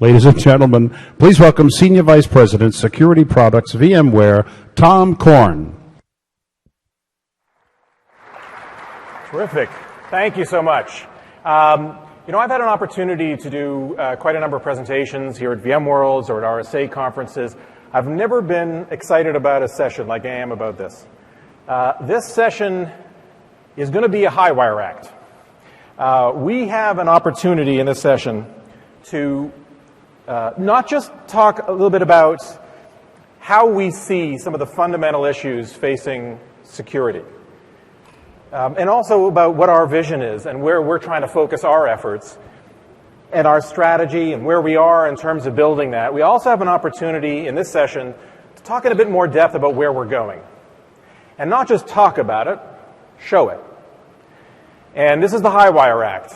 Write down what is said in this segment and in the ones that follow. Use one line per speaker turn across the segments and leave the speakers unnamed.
Ladies and gentlemen, please welcome Senior Vice President, Security Products, VMware, Tom Korn.
Terrific. Thank you so much. I've had an opportunity to do quite a number of presentations here at VMworlds or at RSA conferences. I've never been excited about a session like I am about this. This session is going to be a high-wire act. We have an opportunity in this session to not just talk a little bit about how we see some of the fundamental issues facing security, and also about what our vision is and where we're trying to focus our efforts and our strategy and where we are in terms of building that. We also have an opportunity in this session to talk in a bit more depth about where we're going. And not just talk about it, show it. And this is the high-wire act.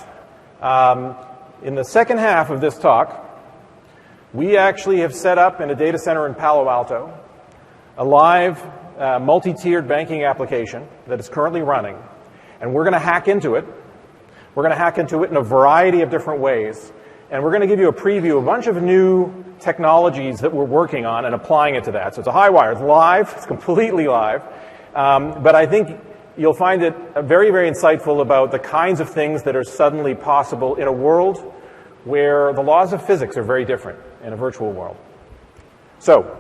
In the second half of this talk, we actually have set up in a data center in Palo Alto a live multi-tiered banking application that is currently running. And we're going to hack into it. We're going to hack into it in a variety of different ways. And we're going to give you a preview of a bunch of new technologies that we're working on and applying it to that. So it's a high-wire. It's live. It's completely live. But I think you'll find it very, very insightful about the kinds of things that are suddenly possible in a world where the laws of physics are very different in a virtual world. So,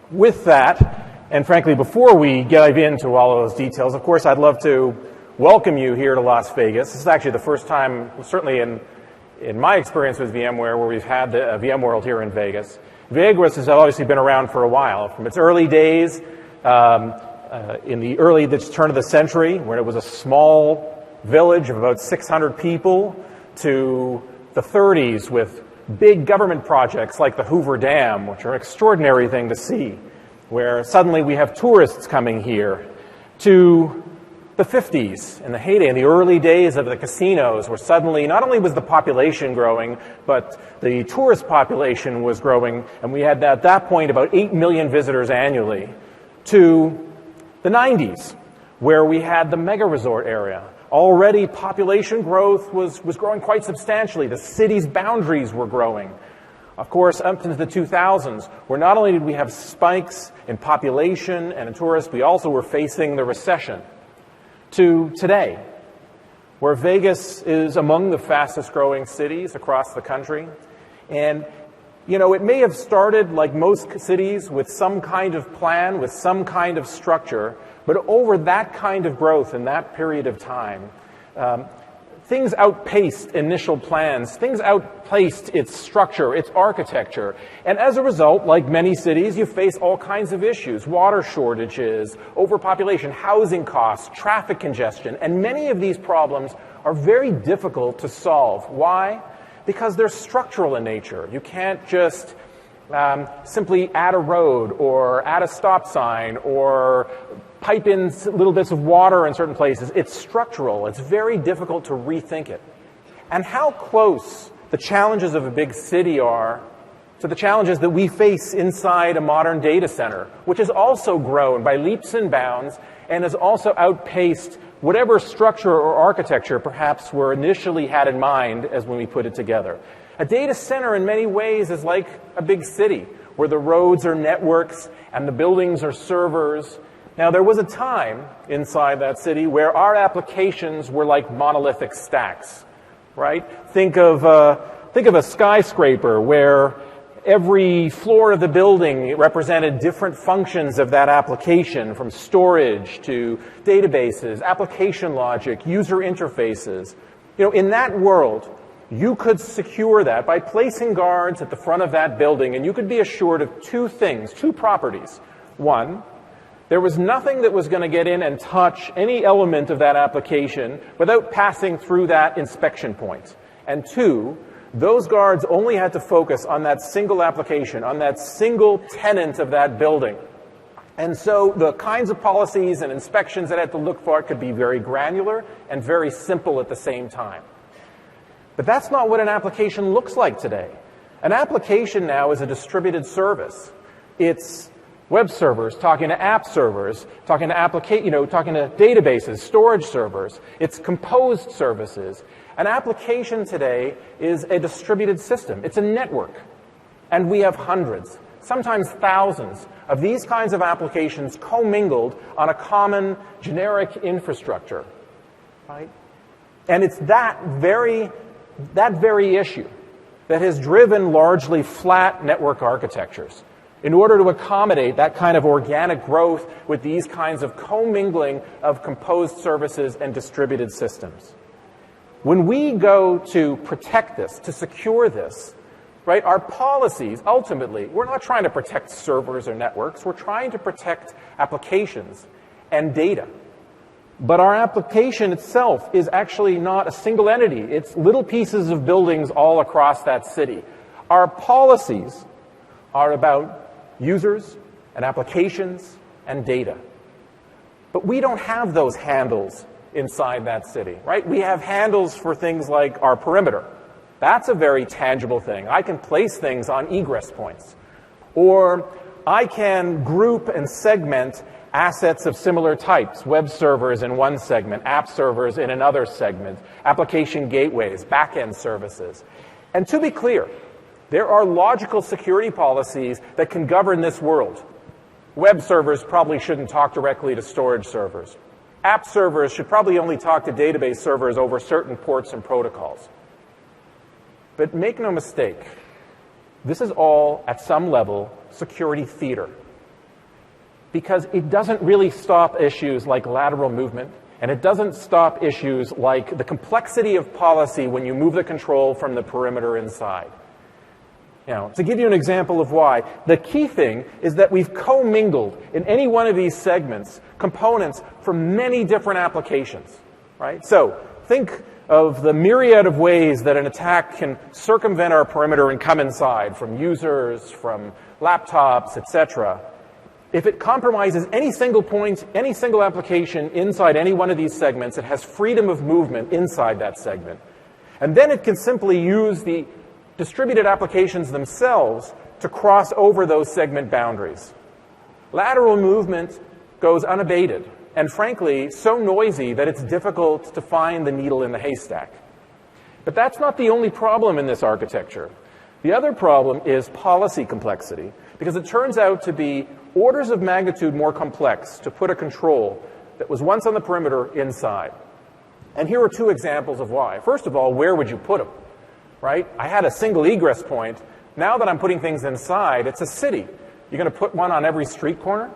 with that, and frankly, before we dive into all of those details, of course, I'd love to welcome you here to Las Vegas. This is actually the first time, certainly in my experience with VMware, where we've had the VMworld here in Vegas. Vegas has obviously been around for a while. From its early days, in the turn of the century, when it was a small village of about 600 people, to the 30s with big government projects like the Hoover Dam, which are an extraordinary thing to see, where suddenly we have tourists coming here, to the 50s and the heyday and the early days of the casinos, where suddenly not only was the population growing, but the tourist population was growing, and we had at that point about 8 million visitors annually, to the 90s, where we had the mega resort area. Already population growth was growing quite substantially. The city's boundaries were growing. Of course, up into the 2000s, where not only did we have spikes in population and in tourists, we also were facing the recession. To today, where Vegas is among the fastest growing cities across the country. And, it may have started, like most cities, with some kind of plan, with some kind of structure, but over that kind of growth in that period of time, things outpaced initial plans. Things outpaced its structure, its architecture. And as a result, like many cities, you face all kinds of issues. Water shortages, overpopulation, housing costs, traffic congestion. And many of these problems are very difficult to solve. Why? Because they're structural in nature. You can't just simply add a road or add a stop sign or pipe in little bits of water in certain places. It's structural. It's very difficult to rethink it. And how close the challenges of a big city are to the challenges that we face inside a modern data center, which has also grown by leaps and bounds and has also outpaced whatever structure or architecture perhaps were initially had in mind as when we put it together. A data center in many ways is like a big city where the roads are networks and the buildings are servers. Now, there was a time inside that city where our applications were like monolithic stacks, right? Think of a skyscraper where every floor of the building represented different functions of that application, from storage to databases, application logic, user interfaces. In that world, you could secure that by placing guards at the front of that building, and you could be assured of two things, two properties. One, there was nothing that was going to get in and touch any element of that application without passing through that inspection point. And two, those guards only had to focus on that single application, on that single tenant of that building. And so the kinds of policies and inspections that had to look for it could be very granular and very simple at the same time. But that's not what an application looks like today. An application now is a distributed service. It's web servers talking to app servers, talking to talking to databases, storage servers. It's composed services. An application today is a distributed system. It's a network. And we have hundreds, sometimes thousands, of these kinds of applications commingled on a common generic infrastructure, right? And it's that very issue that has driven largely flat network architectures in order to accommodate that kind of organic growth with these kinds of commingling of composed services and distributed systems. When we go to protect this, to secure this, right, our policies, ultimately, we're not trying to protect servers or networks. We're trying to protect applications and data. But our application itself is actually not a single entity. It's little pieces of buildings all across that city. Our policies are about users and applications and data. But we don't have those handles inside that city, right? We have handles for things like our perimeter. That's a very tangible thing. I can place things on egress points. Or I can group and segment assets of similar types, web servers in one segment, app servers in another segment, application gateways, back-end services. And to be clear, there are logical security policies that can govern this world. Web servers probably shouldn't talk directly to storage servers. App servers should probably only talk to database servers over certain ports and protocols. But make no mistake, this is all, at some level, security theater. Because it doesn't really stop issues like lateral movement, and it doesn't stop issues like the complexity of policy when you move the control from the perimeter inside. Now, to give you an example of why, the key thing is that we've commingled in any one of these segments components from many different applications, right? So think of the myriad of ways that an attack can circumvent our perimeter and come inside, from users, from laptops, etc. If it compromises any single point, any single application inside any one of these segments, it has freedom of movement inside that segment. And then it can simply use the distributed applications themselves to cross over those segment boundaries. Lateral movement goes unabated, and frankly, so noisy that it's difficult to find the needle in the haystack. But that's not the only problem in this architecture. The other problem is policy complexity, because it turns out to be orders of magnitude more complex to put a control that was once on the perimeter inside. And here are two examples of why. First of all, where would you put them, right? I had a single egress point. Now that I'm putting things inside, it's a city. You're going to put one on every street corner?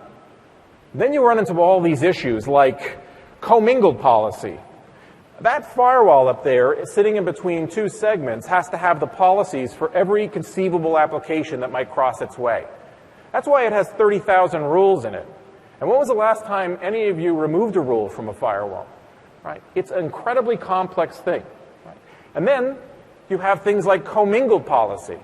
Then you run into all these issues like commingled policy. That firewall up there, sitting in between two segments, has to have the policies for every conceivable application that might cross its way. That's why it has 30,000 rules in it. And when was the last time any of you removed a rule from a firewall? Right? It's an incredibly complex thing. Right? And then you have things like commingled policy.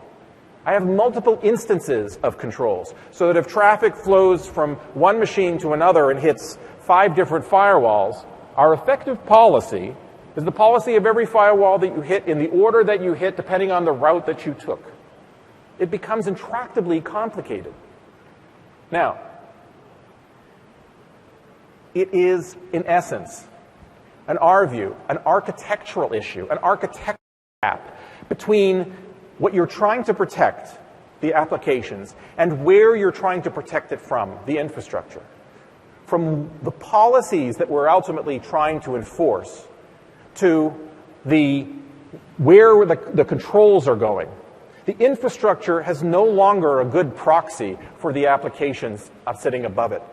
I have multiple instances of controls, so that if traffic flows from one machine to another and hits 5 different firewalls, our effective policy is the policy of every firewall that you hit in the order that you hit, depending on the route that you took. It becomes intractably complicated. Now, it is, in essence, in our view, an architectural issue, an architectural gap between what you're trying to protect, the applications, and where you're trying to protect it from, the infrastructure. From the policies that we're ultimately trying to enforce to where the controls are going. The infrastructure has no longer a good proxy for the applications sitting above it.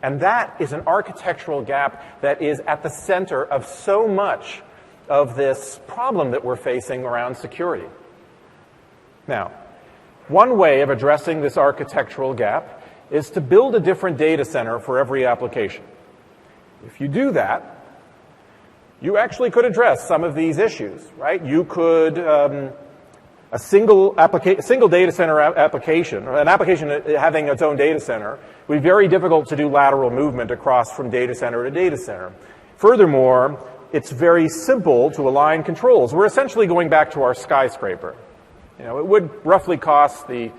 And that is an architectural gap that is at the center of so much of this problem that we're facing around security. Now, one way of addressing this architectural gap is to build a different data center for every application. If you do that, you actually could address some of these issues, right? You could, a single data center application, or an application having its own data center, would be very difficult to do lateral movement across from data center to data center. Furthermore, it's very simple to align controls. We're essentially going back to our skyscraper. You know, it would roughly cost the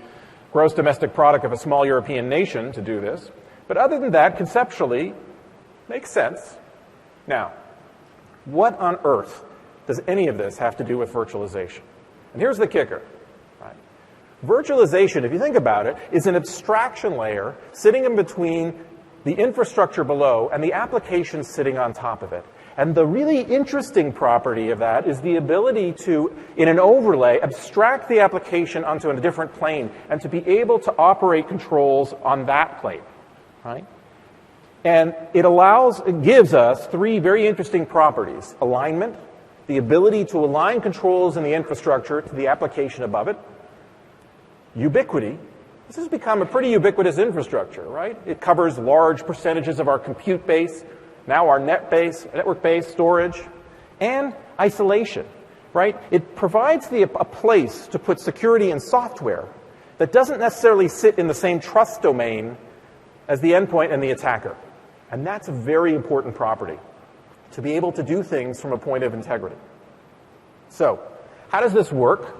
gross domestic product of a small European nation to do this. But other than that, conceptually, makes sense. Now, what on earth does any of this have to do with virtualization? And here's the kicker. Right? Virtualization, if you think about it, is an abstraction layer sitting in between the infrastructure below and the application sitting on top of it. And the really interesting property of that is the ability to, in an overlay, abstract the application onto a different plane and to be able to operate controls on that plane. Right? And it gives us three very interesting properties. Alignment, the ability to align controls in the infrastructure to the application above it. Ubiquity. This has become a pretty ubiquitous infrastructure, right? It covers large percentages of our compute base, now our network-based storage, and isolation, right? It provides a place to put security and software that doesn't necessarily sit in the same trust domain as the endpoint and the attacker. And that's a very important property, to be able to do things from a point of integrity. So, how does this work?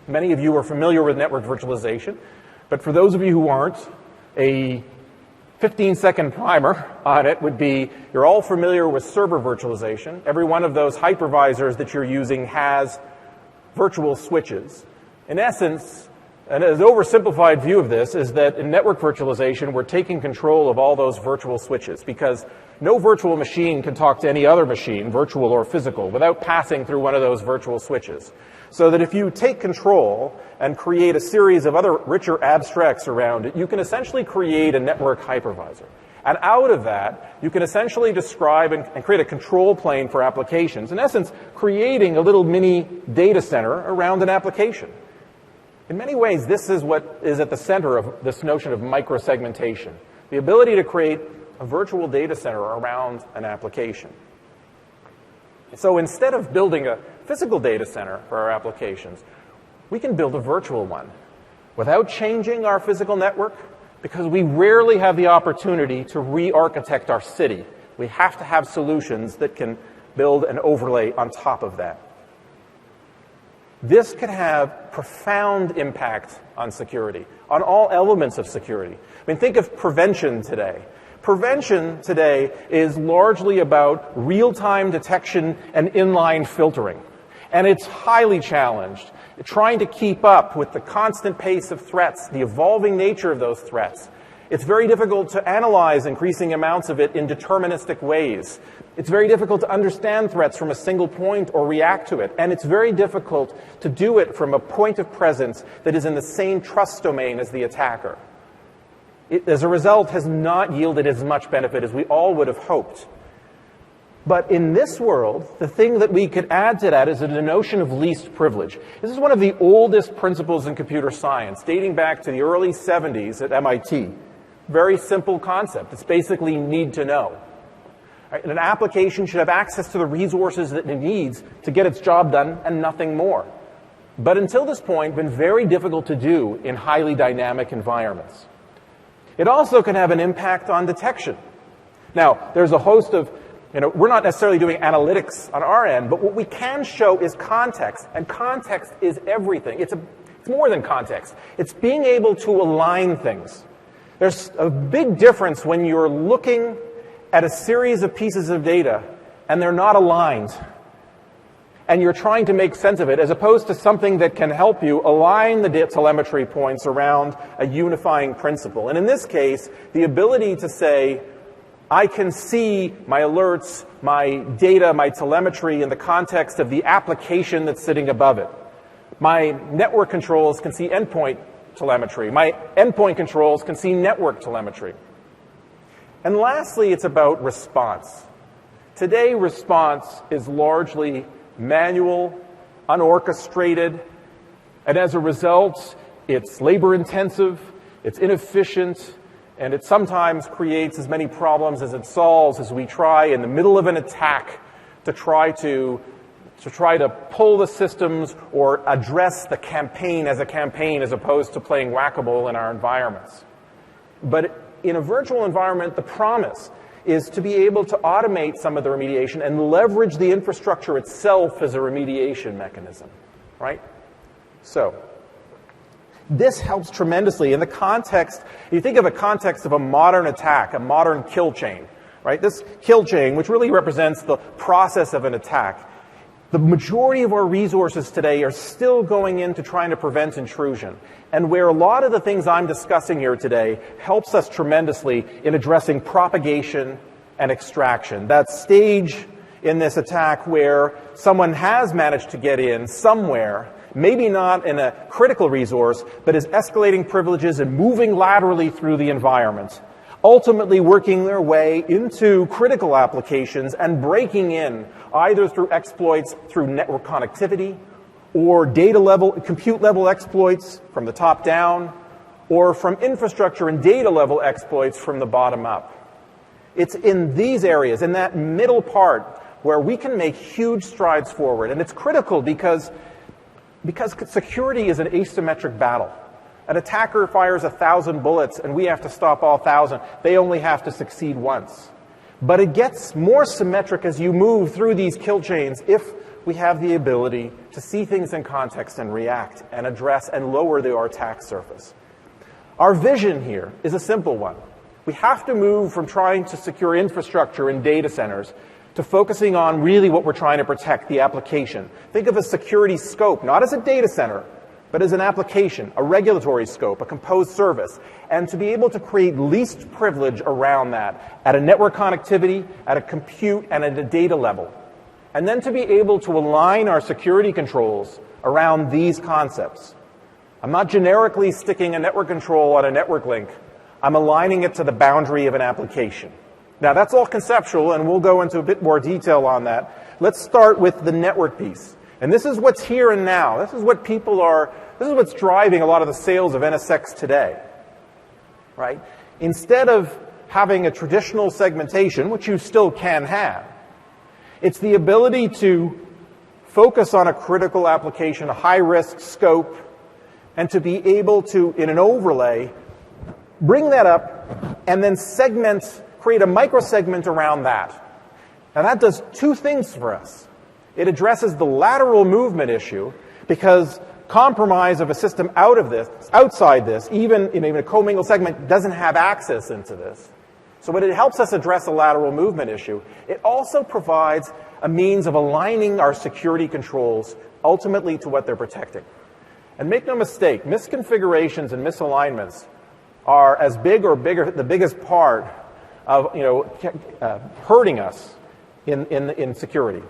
Many of you are familiar with network virtualization, but for those of you who aren't, a 15-second primer on it would be, you're all familiar with server virtualization. Every one of those hypervisors that you're using has virtual switches. In essence, and an oversimplified view of this is that in network virtualization, we're taking control of all those virtual switches because no virtual machine can talk to any other machine, virtual or physical, without passing through one of those virtual switches. So that if you take control and create a series of other richer abstracts around it, you can essentially create a network hypervisor. And out of that, you can essentially describe and create a control plane for applications. In essence, creating a little mini data center around an application. In many ways, this is what is at the center of this notion of microsegmentation, the ability to create a virtual data center around an application. So instead of building a physical data center for our applications, we can build a virtual one without changing our physical network because we rarely have the opportunity to re-architect our city. We have to have solutions that can build an overlay on top of that. This could have profound impact on security, on all elements of security. I mean, think of prevention today. Prevention today is largely about real-time detection and inline filtering. And it's highly challenged, trying to keep up with the constant pace of threats, the evolving nature of those threats. It's very difficult to analyze increasing amounts of it in deterministic ways. It's very difficult to understand threats from a single point or react to it. And it's very difficult to do it from a point of presence that is in the same trust domain as the attacker. It, as a result, has not yielded as much benefit as we all would have hoped. But in this world, the thing that we could add to that is the notion of least privilege. This is one of the oldest principles in computer science, dating back to the early 70s at MIT. Very simple concept. It's basically need to know. Right? And an application should have access to the resources that it needs to get its job done and nothing more. But until this point, been very difficult to do in highly dynamic environments. It also can have an impact on detection. Now, there's a host of, we're not necessarily doing analytics on our end, but what we can show is context, and context is everything. It's more than context. It's being able to align things. There's a big difference when you're looking at a series of pieces of data and they're not aligned, and you're trying to make sense of it, as opposed to something that can help you align the telemetry points around a unifying principle. And in this case, the ability to say, I can see my alerts, my data, my telemetry in the context of the application that's sitting above it. My network controls can see endpoint telemetry. My endpoint controls can see network telemetry. And lastly, it's about response. Today, response is largely manual, unorchestrated, and as a result, it's labor-intensive, it's inefficient, and it sometimes creates as many problems as it solves as we try in the middle of an attack to try to pull the systems or address the campaign as a campaign as opposed to playing whack-a-mole in our environments. But in a virtual environment, the promise is to be able to automate some of the remediation and leverage the infrastructure itself as a remediation mechanism, right? So, this helps tremendously in the context, you think of a context of a modern attack, a modern kill chain, right? This kill chain, which really represents the process of an attack, The majority of our resources today are still going into trying to prevent intrusion. And where a lot of the things I'm discussing here today helps us tremendously in addressing propagation and extraction. That stage in this attack where someone has managed to get in somewhere, maybe not in a critical resource, but is escalating privileges and moving laterally through the environment, ultimately working their way into critical applications and breaking in either through exploits through network connectivity or data level, compute level exploits from the top down, or from infrastructure and data level exploits from the bottom up. It's in these areas, in that middle part, where we can make huge strides forward. And it's critical because security is an asymmetric battle. An attacker fires 1,000 bullets and we have to stop all 1,000. They only have to succeed once. But it gets more symmetric as you move through these kill chains if we have the ability to see things in context and react and address and lower our attack surface. Our vision here is a simple one. We have to move from trying to secure infrastructure in data centers to focusing on really what we're trying to protect, the application. Think of a security scope, not as a data center, but as an application, a regulatory scope, a composed service, and to be able to create least privilege around that at a network connectivity, at a compute, and at a data level. And then to be able to align our security controls around these concepts. I'm not generically sticking a network control on a network link. I'm aligning it to the boundary of an application. Now, that's all conceptual, and we'll go into a bit more detail on that. Let's start with the network piece. And this is what's here and now. This is what this is what's driving a lot of the sales of NSX today, right? Instead of having a traditional segmentation, which you still can have, it's the ability to focus on a critical application, a high-risk scope, and to be able to, in an overlay, bring that up and then create a microsegment around that. Now, that does two things for us. It addresses the lateral movement issue because compromise of a system outside this, even in a commingled segment, doesn't have access into this. So it helps us address a lateral movement issue. It also provides a means of aligning our security controls ultimately to what they're protecting. And make no mistake, misconfigurations and misalignments are as big or bigger, the biggest part of hurting us in security.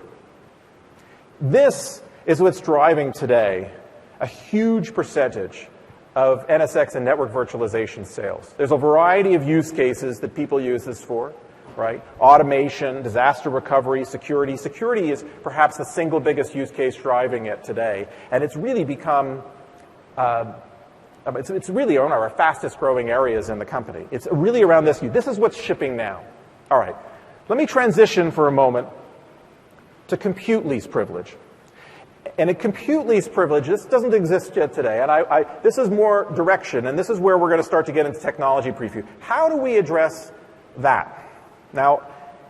This is what's driving today a huge percentage of NSX and network virtualization sales. There's a variety of use cases that people use this for, right? Automation, disaster recovery, security. Security is perhaps the single biggest use case driving it today, and it's really become it's really one of our fastest growing areas in the company. It's really around this. This is what's shipping now. All right, let me transition for a moment to compute least privilege. And a compute least privilege, this doesn't exist yet today, and this is more direction, and this is where we're going to start to get into technology preview. How do we address that? Now,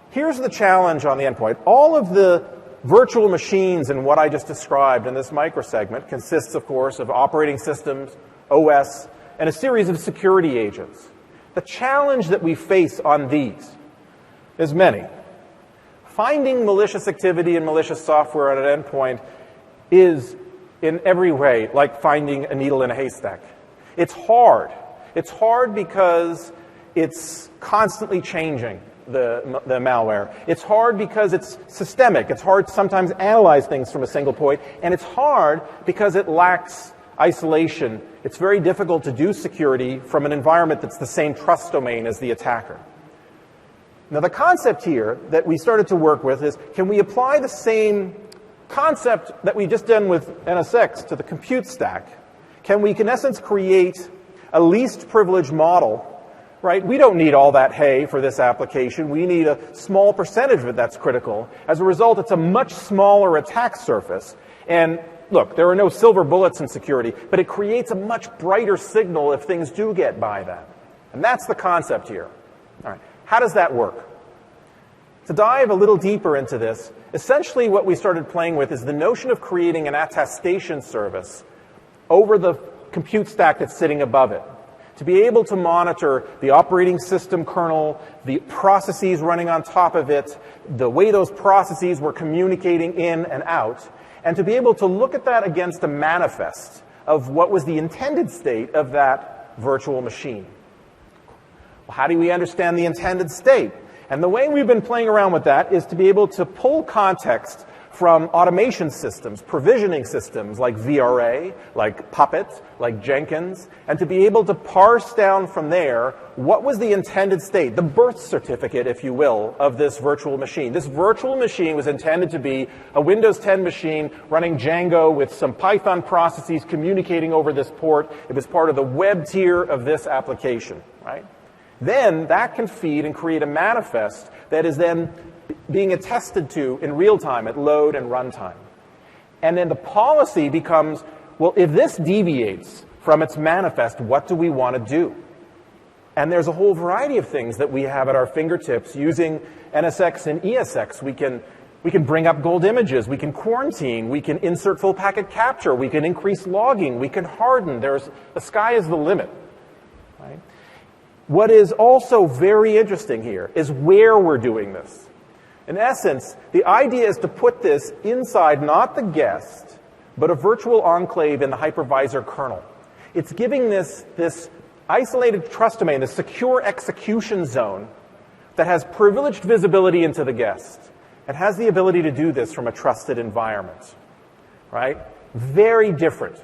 here's the challenge on the endpoint. All of the virtual machines in what I just described in this microsegment consists, of course, of operating systems, OS, and a series of security agents. The challenge that we face on these is many. Finding malicious activity and malicious software on an endpoint is, in every way, like finding a needle in a haystack. It's hard. It's hard because it's constantly changing, the malware. It's hard because it's systemic. It's hard to sometimes analyze things from a single point. And it's hard because it lacks isolation. It's very difficult to do security from an environment that's the same trust domain as the attacker. Now, the concept here that we started to work with is, can we apply the same concept that we just done with NSX to the compute stack? Can we, in essence, create a least privilege model, right? We don't need all that hay for this application. We need a small percentage of it that's critical. As a result, it's a much smaller attack surface. And look, there are no silver bullets in security, but it creates a much brighter signal if things do get by that. And that's the concept here. All right. How does that work? To dive a little deeper into this, essentially what we started playing with is the notion of creating an attestation service over the compute stack that's sitting above it, to be able to monitor the operating system kernel, the processes running on top of it, the way those processes were communicating in and out, and to be able to look at that against a manifest of what was the intended state of that virtual machine. Well, how do we understand the intended state? And the way we've been playing around with that is to be able to pull context from automation systems, provisioning systems like VRA, like Puppet, like Jenkins, and to be able to parse down from there what was the intended state, the birth certificate, if you will, of this virtual machine. This virtual machine was intended to be a Windows 10 machine running Django with some Python processes communicating over this port. It was part of the web tier of this application, right? Then that can feed and create a manifest that is then being attested to in real time at load and runtime. And then the policy becomes, well, if this deviates from its manifest, what do we want to do? And there's a whole variety of things that we have at our fingertips using NSX and ESX. We can bring up gold images, we can quarantine, we can insert full packet capture, we can increase logging, we can harden. The sky is the limit, right? What is also very interesting here is where we're doing this. In essence, the idea is to put this inside not the guest, but a virtual enclave in the hypervisor kernel. It's giving this isolated trust domain, this secure execution zone that has privileged visibility into the guest and has the ability to do this from a trusted environment, right? Very different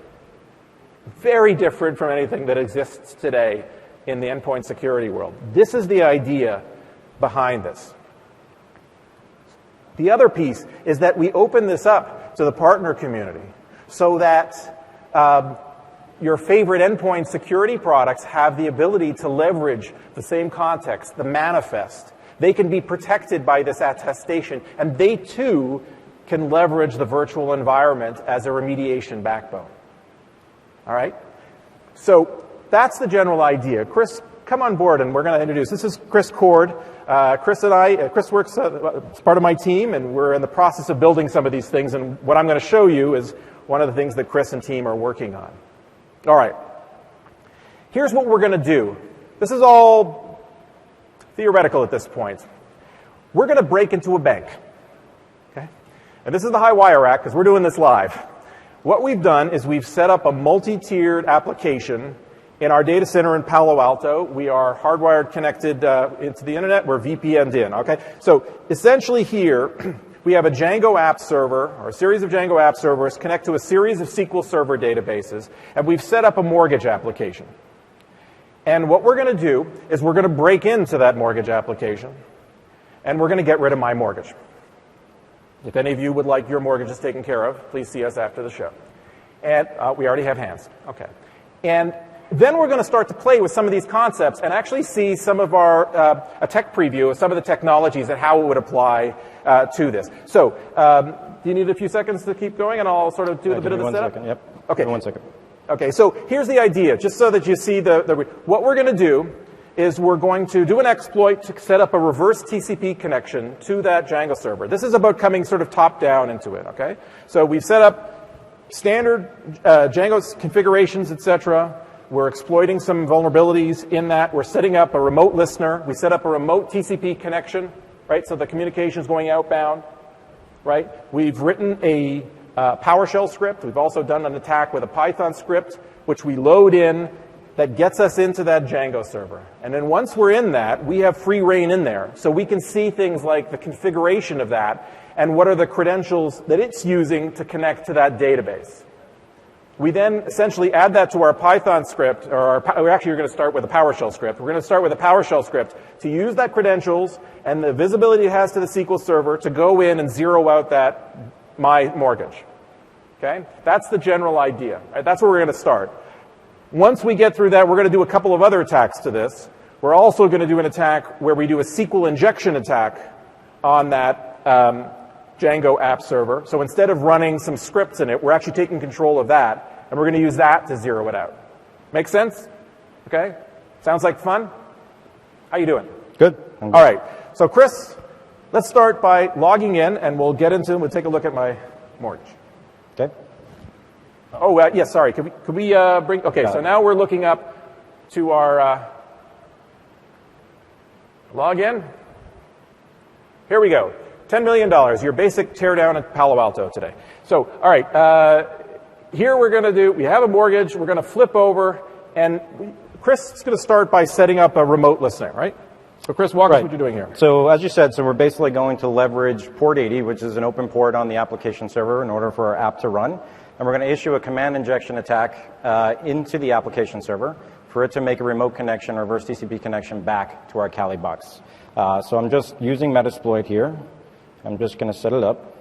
from anything that exists today in the endpoint security world. This is the idea behind this. The other piece is that we open this up to the partner community so that your favorite endpoint security products have the ability to leverage the same context, the manifest. They can be protected by this attestation, and they too can leverage the virtual environment as a remediation backbone. All right? So that's the general idea. Chris, come on board, and we're going to introduce. This is Chris Cord. Chris works as part of my team, and we're in the process of building some of these things. And what I'm going to show you is one of the things that Chris and team are working on. All right. Here's what we're going to do. This is all theoretical at this point. We're going to break into a bank. Okay? And this is the high wire act because we're doing this live. What we've done is we've set up a multi-tiered application in our data center in Palo Alto. We are hardwired connected into the internet. We're VPN'd in, okay? So essentially here, we have a Django app server, or a series of Django app servers connect to a series of SQL Server databases, and we've set up a mortgage application. And what we're going to do is we're going to break into that mortgage application, and we're going to get rid of my mortgage. If any of you would like your mortgages taken care of, please see us after the show. And we already have hands. Okay. And then we're going to start to play with some of these concepts and actually see some of a tech preview of some of the technologies and how it would apply to this. So, do you need a few seconds to keep going, and I'll sort of do a bit of the setup?
1 second, yep.
Okay.
1 second.
Okay, so here's the idea, just so that you see what we're going to do is we're going to do an exploit to set up a reverse TCP connection to that Django server. This is about coming sort of top down into it, okay? So we've set up standard Django configurations, etc. We're exploiting some vulnerabilities in that. We're setting up a remote listener. We set up a remote TCP connection, right? So the communication is going outbound, right? We've written a PowerShell script. We've also done an attack with a Python script, which we load in that gets us into that Django server. And then once we're in that, we have free reign in there. So we can see things like the configuration of that and what are the credentials that it's using to connect to that database. We then essentially add that to our Python script, or actually you're going to start with a PowerShell script. We're going to start with a PowerShell script to use that credentials and the visibility it has to the SQL server to go in and zero out that my mortgage. Okay? That's the general idea. Right? That's where we're going to start. Once we get through that, we're going to do a couple of other attacks to this. We're also going to do an attack where we do a SQL injection attack on that Django app server. So instead of running some scripts in it, we're actually taking control of that, and we're going to use that to zero it out. Make sense? Okay? Sounds like fun? How you doing?
Good.
All right. So Chris, let's start by logging in, and we'll get into it. We'll take a look at my mortgage.
Okay.
Oh, yes, sorry. Could we bring... Okay, so now we're looking up to our login. Here we go. $10 million, your basic teardown at Palo Alto today. So, all right, here we're going to do, we have a mortgage, we're going to flip over, and Chris is going to start by setting up a remote listening, right? So Chris, walk us what you're doing here.
So as you said, we're basically going to leverage port 80, which is an open port on the application server in order for our app to run. And we're going to issue a command injection attack into the application server for it to make a remote connection, reverse TCP connection back to our Kali box. So I'm just using Metasploit here. I'm just going to set it up.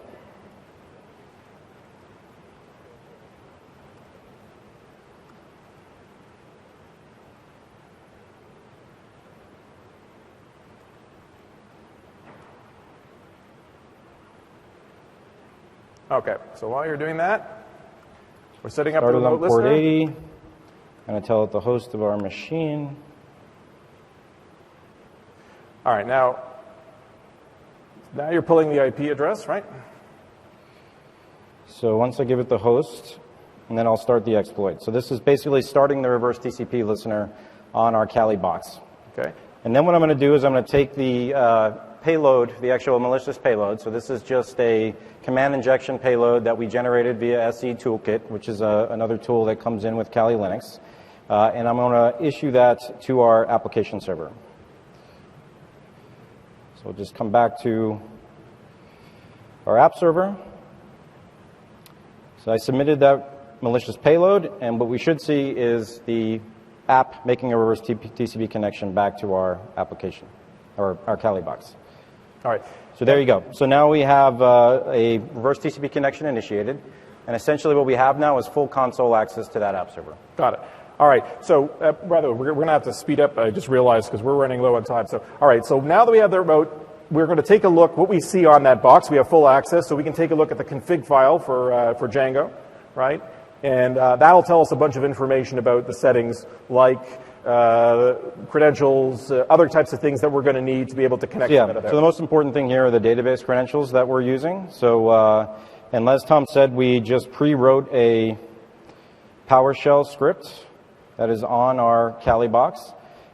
Okay, so while you're doing that, we're setting up the
Started
remote
on port
listener.
80. I'm going to tell it the host of our machine.
All right, now you're pulling the IP address, right?
So once I give it the host, and then I'll start the exploit. So this is basically starting the reverse TCP listener on our Kali box.
Okay.
And then what I'm going to do is I'm going to take the payload, the actual malicious payload. So this is just a command injection payload that we generated via SE Toolkit, which is another tool that comes in with Kali Linux. And I'm going to issue that to our application server. So we'll just come back to our app server. So I submitted that malicious payload, and what we should see is the app making a reverse TCP connection back to our application, or our Kali box.
All right.
So there you go. So now we have a reverse TCP connection initiated, and essentially what we have now is full console access to that app server.
Got it. All right. So, by the way, we're going to have to speed up. I just realized because we're running low on time. So, all right. So now that we have the remote, we're going to take a look what we see on that box. We have full access, so we can take a look at the config file for Django, right? And that'll tell us a bunch of information about the settings, like credentials, other types of things that we're going to need to be able to connect.
Yeah. So the most important thing here are the database credentials that we're using. So, and as Tom said, we just pre-wrote a PowerShell script that is on our Kali box.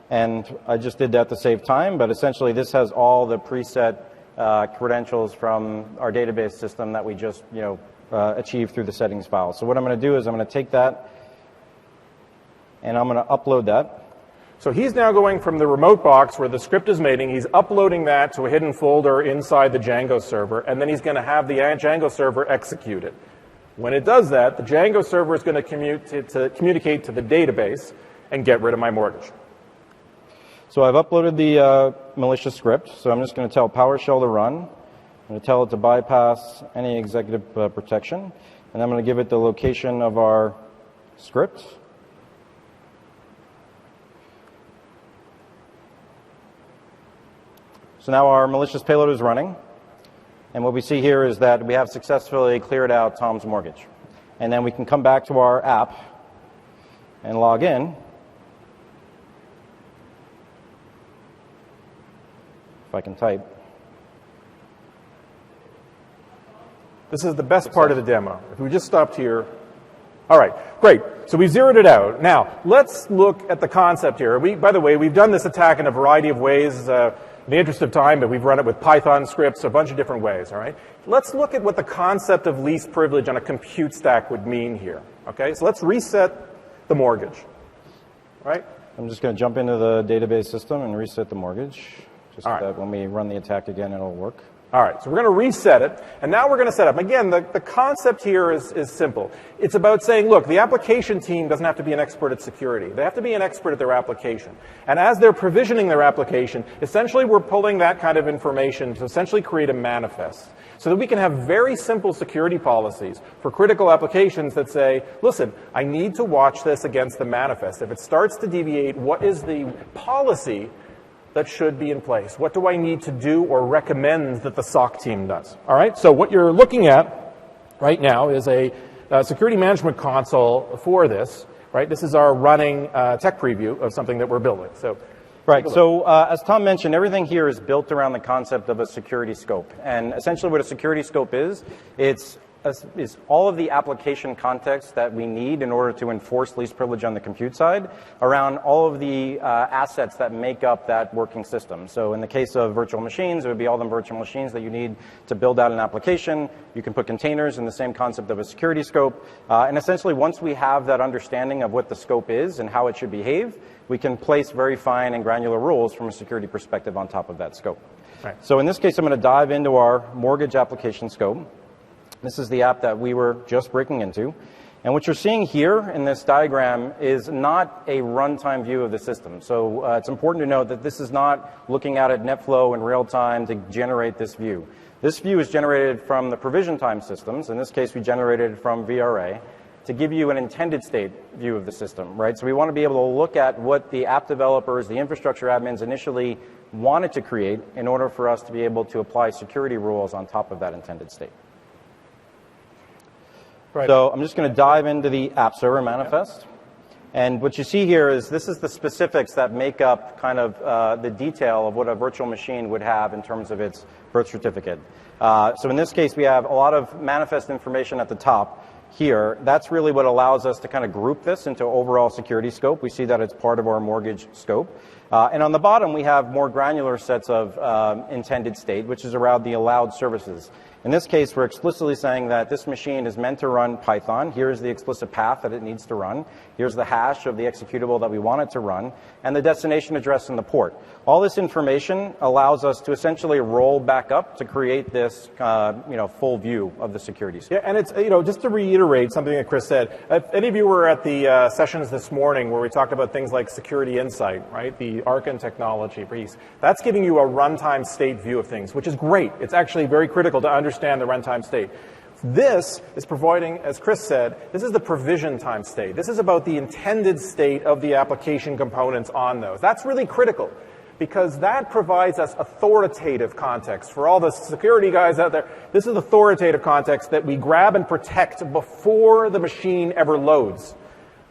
And I just did that to save time, but essentially this has all the preset credentials from our database system that we just, achieved through the settings file. So what I'm going to do is I'm going to take that and I'm going to upload that.
So he's now going from the remote box where the script is mating, he's uploading that to a hidden folder inside the Django server, and then he's going to have the Django server execute it. When it does that, the Django server is going to communicate to the database and get rid of my mortgage.
So I've uploaded the malicious script, so I'm just going to tell PowerShell to run. I'm going to tell it to bypass any executive protection, and I'm going to give it the location of our script. So now our malicious payload is running, and what we see here is that we have successfully cleared out Tom's mortgage. And then we can come back to our app and log in. If I can type.
This is the best part of the demo. If we just stopped here. All right, great. So we've zeroed it out. Now, let's look at the concept here. By the way, we've done this attack in a variety of ways. In the interest of time, but we've run it with Python scripts, a bunch of different ways, all right? Let's look at what the concept of least privilege on a compute stack would mean here, okay? So let's reset the mortgage, right?
I'm just going to jump into the database system and reset the mortgage, just so that when we run the attack again, it'll work.
All right, so we're going to reset it, and now we're going to set up. Again, the concept here is simple. It's about saying, look, the application team doesn't have to be an expert at security. They have to be an expert at their application. And as they're provisioning their application, essentially we're pulling that kind of information to essentially create a manifest so that we can have very simple security policies for critical applications that say, listen, I need to watch this against the manifest. If it starts to deviate, what is the policy that should be in place? What do I need to do or recommend that the SOC team does? All right, so what you're looking at right now is a security management console for this, right? This is our running tech preview of something that we're building. So,
right, so as Tom mentioned, everything here is built around the concept of a security scope. And essentially what a security scope is, it's is all of the application context that we need in order to enforce least privilege on the compute side around all of the assets that make up that working system. So in the case of virtual machines, it would be all the virtual machines that you need to build out an application. You can put containers in the same concept of a security scope. And essentially, once we have that understanding of what the scope is and how it should behave, we can place very fine and granular rules from a security perspective on top of that scope.
Right.
So in this case, I'm going to dive into our mortgage application scope. This is the app that we were just breaking into. And what you're seeing here in this diagram is not a runtime view of the system. So it's important to note that this is not looking out at NetFlow in real time to generate this view. This view is generated from the provision time systems. In this case, we generated it from VRA to give you an intended state view of the system, right? So we want to be able to look at what the app developers, the infrastructure admins initially wanted to create in order for us to be able to apply security rules on top of that intended state.
Right.
So I'm just going to dive into the app server manifest. And what you see here is this is the specifics that make up kind of the detail of what a virtual machine would have in terms of its birth certificate. So in this case, we have a lot of manifest information at the top here. That's really what allows us to kind of group this into overall security scope. We see that it's part of our mortgage scope. And on the bottom, we have more granular sets of intended state, which is around the allowed services. In this case, we're explicitly saying that this machine is meant to run Python. Here's the explicit path that it needs to run. Here's the hash of the executable that we want it to run, and the destination address and the port. All this information allows us to essentially roll back up to create this full view of the security scope.
Yeah, and it's, just to reiterate something that Chris said, if any of you were at the sessions this morning where we talked about things like security insight, right, the Archon technology piece, that's giving you a runtime state view of things, which is great. It's actually very critical to understand the runtime state. This is providing, as Chris said, this is the provision time state. This is about the intended state of the application components on those. That's really critical because that provides us authoritative context. For all the security guys out there, this is authoritative context that we grab and protect before the machine ever loads,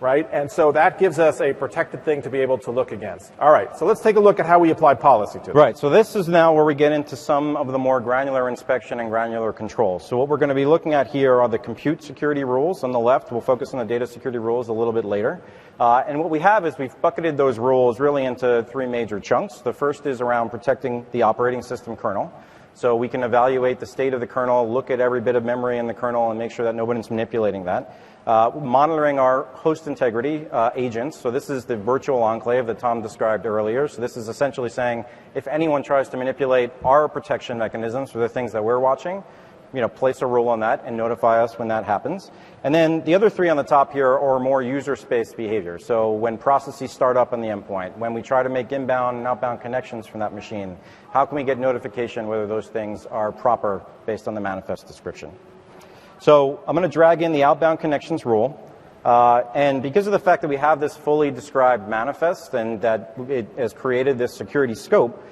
right? And so that gives us a protected thing to be able to look against. All right, so let's take a look at how we apply policy to it.
Right, so this is now where we get into some of the more granular inspection and granular control. So what we're going to be looking at here are the compute security rules on the left. We'll focus on the data security rules a little bit later. And what we have is we've bucketed those rules really into three major chunks. The first is around protecting the operating system kernel. So we can evaluate the state of the kernel, look at every bit of memory in the kernel, and make sure that nobody's manipulating that. Monitoring our host integrity agents. So this is the virtual enclave that Tom described earlier. So this is essentially saying if anyone tries to manipulate our protection mechanisms for the things that we're watching, place a rule on that and notify us when that happens. And then the other three on the top here are more user-space behavior. So when processes start up on the endpoint, when we try to make inbound and outbound connections from that machine, how can we get notification whether those things are proper based on the manifest description? So I'm going to drag in the outbound connections rule. And because of the fact that we have this fully described manifest and that it has created this security scope,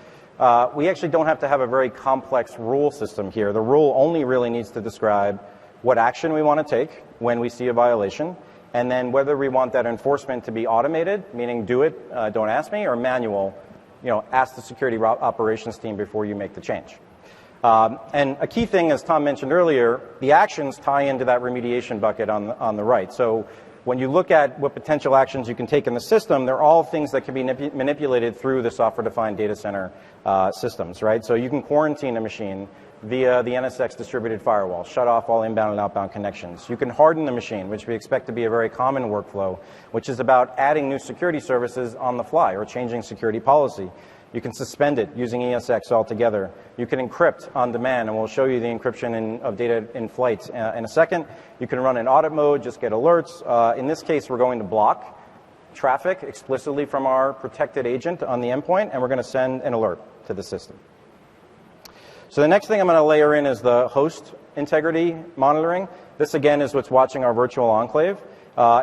we actually don't have to have a very complex rule system here. The rule only really needs to describe what action we want to take when we see a violation, and then whether we want that enforcement to be automated, meaning do it, don't ask me, or manual, ask the security operations team before you make the change. And a key thing, as Tom mentioned earlier, the actions tie into that remediation bucket on the right. So when you look at what potential actions you can take in the system, they're all things that can be manipulated through the software-defined data center systems, right? So you can quarantine a machine via the NSX distributed firewall, shut off all inbound and outbound connections. You can harden the machine, which we expect to be a very common workflow, which is about adding new security services on the fly or changing security policy. You can suspend it using ESX altogether. You can encrypt on demand, and we'll show you the encryption of data in flight in a second. You can run in audit mode, just get alerts. In this case, we're going to block traffic explicitly from our protected agent on the endpoint, and we're going to send an alert to the system. So the next thing I'm going to layer in is the host integrity monitoring. This, again, is what's watching our virtual enclave.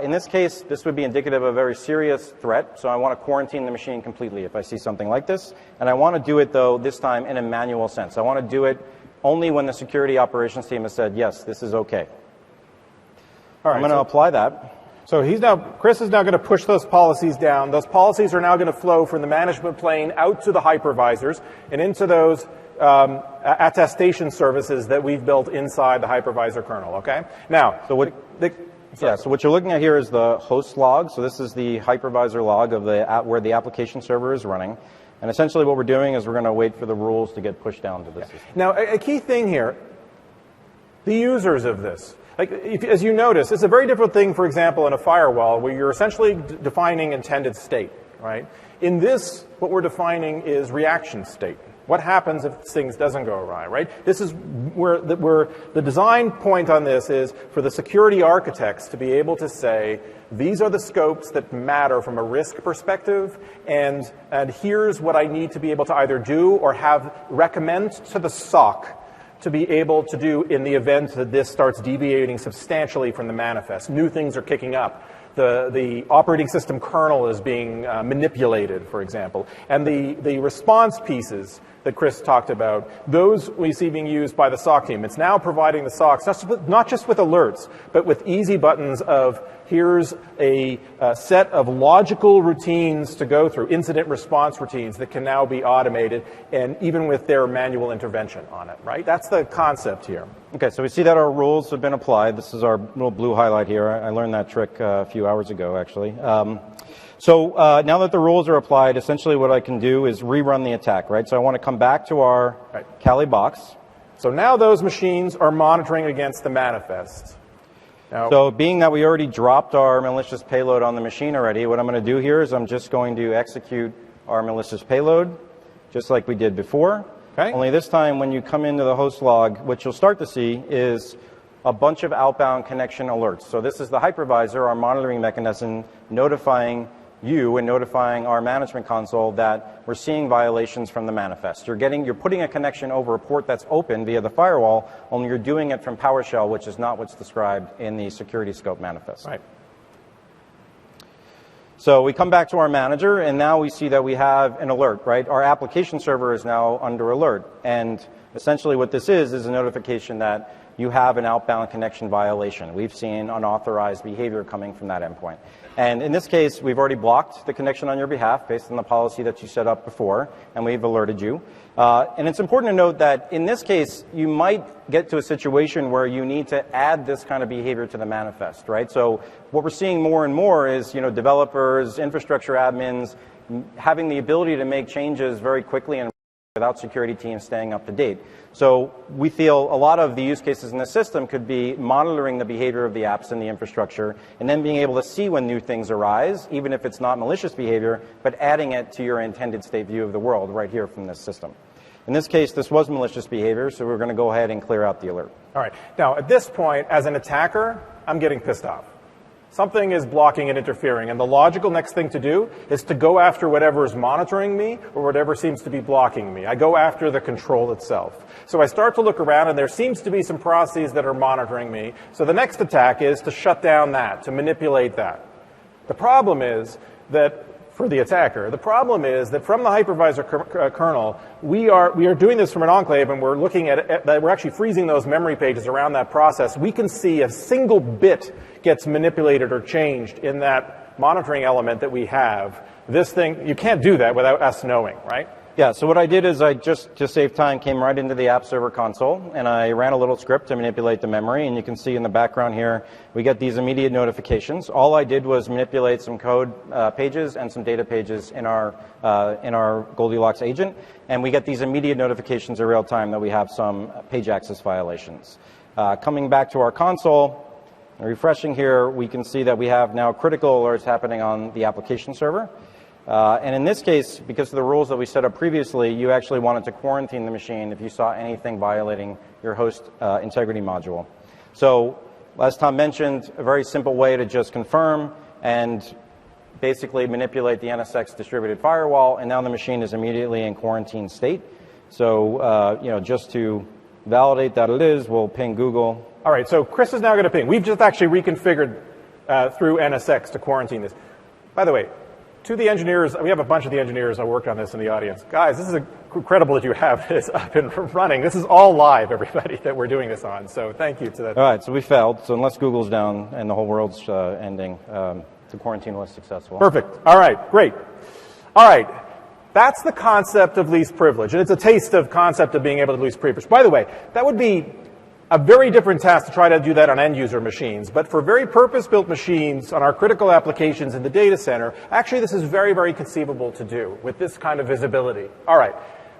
In this case, this would be indicative of a very serious threat, so I want to quarantine the machine completely if I see something like this. And I want to do it, though, this time in a manual sense. I want to do it only when the security operations team has said, yes, this is okay.
All right,
I'm going to apply that.
So Chris is now going to push those policies down. Those policies are now going to flow from the management plane out to the hypervisors and into those attestation services that we've built inside the hypervisor kernel, okay? Now,
So what you're looking at here is the host log. So this is the hypervisor log of where the application server is running. And essentially what we're doing is we're going to wait for the rules to get pushed down to the system.
Now, a key thing here, the users of this. Like, as you notice, it's a very different thing, for example, in a firewall where you're essentially defining intended state, right? In this, what we're defining is reaction state. What happens if things doesn't go awry, right? This is where the design point on this is for the security architects to be able to say, these are the scopes that matter from a risk perspective, and here's what I need to be able to either do or recommend to the SOC to be able to do in the event that this starts deviating substantially from the manifest. New things are kicking up. The operating system kernel is being manipulated, for example. And the response pieces that Chris talked about, those we see being used by the SOC team. It's now providing the SOCs, not just with alerts, but with easy buttons of here's a set of logical routines to go through, incident response routines that can now be automated, and even with their manual intervention on it, right? That's the concept here.
Okay, so we see that our rules have been applied. This is our little blue highlight here. I learned that trick a few hours ago, actually. So now that the rules are applied, essentially what I can do is rerun the attack, right? So I want to come back to our Kali box.
So now those machines are monitoring against the manifest. Now,
so being that we already dropped our malicious payload on the machine already, what I'm going to do here is I'm just going to execute our malicious payload, just like we did before.
Okay.
Only this time when you come into the host log, what you'll start to see is a bunch of outbound connection alerts. So this is the hypervisor, our monitoring mechanism, notifying you and notifying our management console that we're seeing violations from the manifest. You're putting a connection over a port that's open via the firewall, only you're doing it from PowerShell, which is not what's described in the security scope manifest.
right.
So we come back to our manager, and now we see that we have an alert, right? Our application server is now under alert. And essentially what this is a notification that you have an outbound connection violation. We've seen unauthorized behavior coming from that endpoint. And in this case, we've already blocked the connection on your behalf based on the policy that you set up before, and we've alerted you. And it's important to note that in this case, you might get to a situation where you need to add this kind of behavior to the manifest, right? So what we're seeing more and more is, developers, infrastructure admins, having the ability to make changes very quickly and without security teams staying up to date. So we feel a lot of the use cases in the system could be monitoring the behavior of the apps in the infrastructure and then being able to see when new things arise, even if it's not malicious behavior, but adding it to your intended state view of the world right here from this system. In this case, this was malicious behavior, so we're going to go ahead and clear out the alert.
All right. Now, at this point, as an attacker, I'm getting pissed off. Something is blocking and interfering, and the logical next thing to do is to go after whatever is monitoring me or whatever seems to be blocking me. I go after the control itself. So I start to look around, and there seems to be some processes that are monitoring me. So the next attack is to shut down that, to manipulate that. The problem is that for the attacker, the problem is that from the hypervisor kernel, we are doing this from an enclave, and we're looking at that. We're actually freezing those memory pages around that process. We can see a single bit gets manipulated or changed in that monitoring element that we have. This thing, you can't do that without us knowing, right?
Yeah, so what I did is I just, to save time, came right into the app server console, and I ran a little script to manipulate the memory, and you can see in the background here, we get these immediate notifications. All I did was manipulate some code pages and some data pages in our Goldilocks agent, and we get these immediate notifications in real time that we have some page access violations. Coming back to our console, refreshing here, we can see that we have now critical alerts happening on the application server. And in this case, because of the rules that we set up previously, you actually wanted to quarantine the machine if you saw anything violating your host integrity module. So, as Tom mentioned, a very simple way to just confirm and basically manipulate the NSX distributed firewall, and now the machine is immediately in quarantine state. So, just to validate that it is, we'll ping Google.
All right, so Chris is now going to ping. We've just actually reconfigured through NSX to quarantine this. By the way, to the engineers, we have a bunch of the engineers that worked on this in the audience. Guys, this is incredible that you have this up and running. This is all live, everybody, that we're doing this on. So thank you to that.
All right, so we failed. So unless Google's down and the whole world's ending, the quarantine was successful.
Perfect. All right, great. All right, that's the concept of least privilege, and it's a taste of concept of being able to least privilege. By the way, that would be a very different task to try to do that on end-user machines. But for very purpose-built machines on our critical applications in the data center, actually this is very, very conceivable to do with this kind of visibility. All right.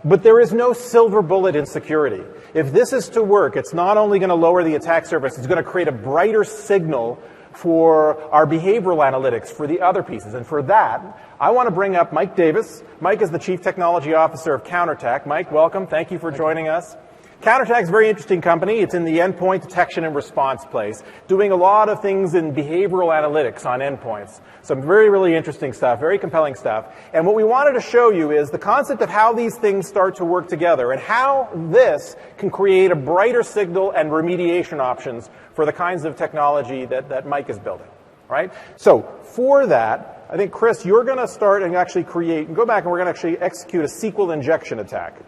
But there is no silver bullet in security. If this is to work, it's not only going to lower the attack surface, it's going to create a brighter signal for our behavioral analytics for the other pieces. And for that, I want to bring up Mike Davis. Mike is the Chief Technology Officer of Counterattack. Mike, welcome. Thank you for joining us. Counterattack is a very interesting company. It's in the endpoint detection and response place, doing a lot of things in behavioral analytics on endpoints. Some very, really interesting stuff, very compelling stuff. And what we wanted to show you is the concept of how these things start to work together and how this can create a brighter signal and remediation options for the kinds of technology that Mike is building, right? So for that, I think, Chris, you're going to start and actually go back and we're going to actually execute a SQL injection attack.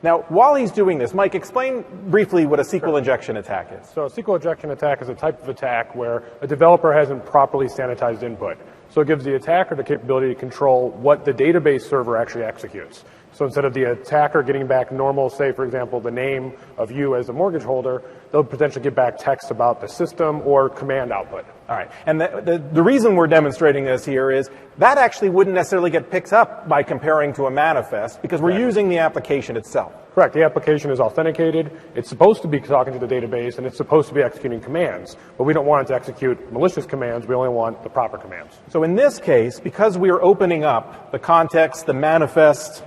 Now, while he's doing this, Mike, explain briefly what a SQL injection attack is.
So a SQL injection attack is a type of attack where a developer hasn't properly sanitized input. So it gives the attacker the capability to control what the database server actually executes. So instead of the attacker getting back normal, say, for example, the name of you as the mortgage holder, they'll potentially get back text about the system or command output.
All right. And the reason we're demonstrating this here is that actually wouldn't necessarily get picked up by comparing to a manifest because we're using the application itself.
Correct. The application is authenticated. It's supposed to be talking to the database, and it's supposed to be executing commands. But we don't want it to execute malicious commands. We only want the proper commands.
So in this case, because we are opening up the context, the manifest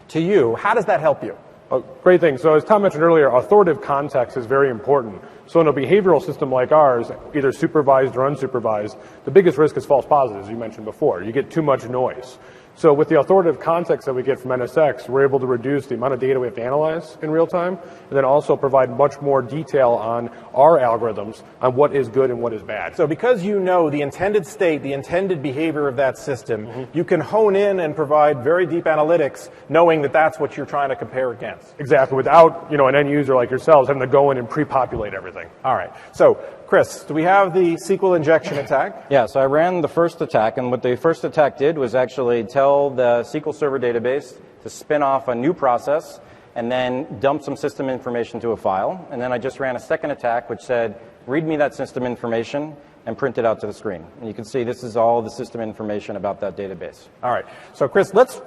to you, how does that help you?
Oh, great thing. So as Tom mentioned earlier, authoritative context is very important. So in a behavioral system like ours, either supervised or unsupervised, the biggest risk is false positives, you mentioned before. You get too much noise. So with the authoritative context that we get from NSX, we're able to reduce the amount of data we have to analyze in real time, and then also provide much more detail on our algorithms on what is good and what is bad.
So because you know the intended state, the intended behavior of that system, you can hone in and provide very deep analytics knowing that that's what you're trying to compare against.
Exactly, without an end user like yourselves having to go in and pre-populate everything.
All right. So, Chris, do we have the SQL injection attack?
Yeah, so I ran the first attack, and what the first attack did was actually tell the SQL Server database to spin off a new process and then dump some system information to a file. And then I just ran a second attack which said, read me that system information and print it out to the screen. And you can see this is all the system information about that database.
All right. So, Chris, let's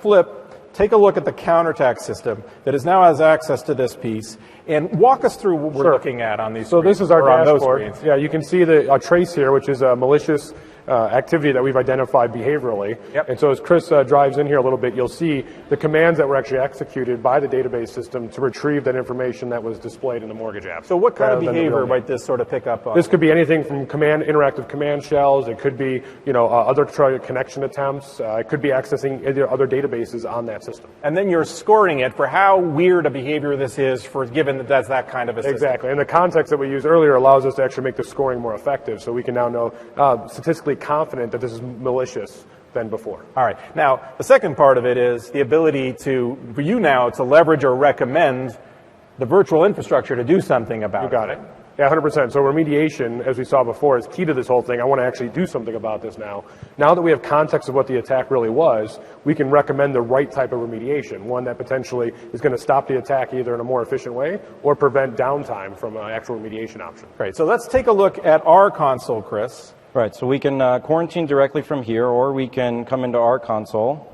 take a look at the counterattack system that now has access to this piece and walk us through what we're looking at on these screens.
So this is our dashboard.
Those
Yeah, you can see a trace here, which is a malicious activity that we've identified behaviorally.
Yep.
And so as Chris drives in here a little bit, you'll see the commands that were actually executed by the database system to retrieve that information that was displayed in the mortgage app.
So what kind of behavior might this sort of pick up on?
This could be anything from interactive command shells. It could be, other connection attempts. It could be accessing other databases on that system.
And then you're scoring it for how weird a behavior this is given that that's that kind of a system.
Exactly. And the context that we used earlier allows us to actually make the scoring more effective. So we can now know statistically confident that this is malicious than before.
All right. Now, the second part of it is the ability for you now to leverage or recommend the virtual infrastructure to do something about it.
You got it. Yeah, 100%. So remediation, as we saw before, is key to this whole thing. I want to actually do something about this now. Now that we have context of what the attack really was, we can recommend the right type of remediation, one that potentially is going to stop the attack either in a more efficient way or prevent downtime from an actual remediation option.
Great. So let's take a look at our console, Chris.
Right, so we can quarantine directly from here, or we can come into our console.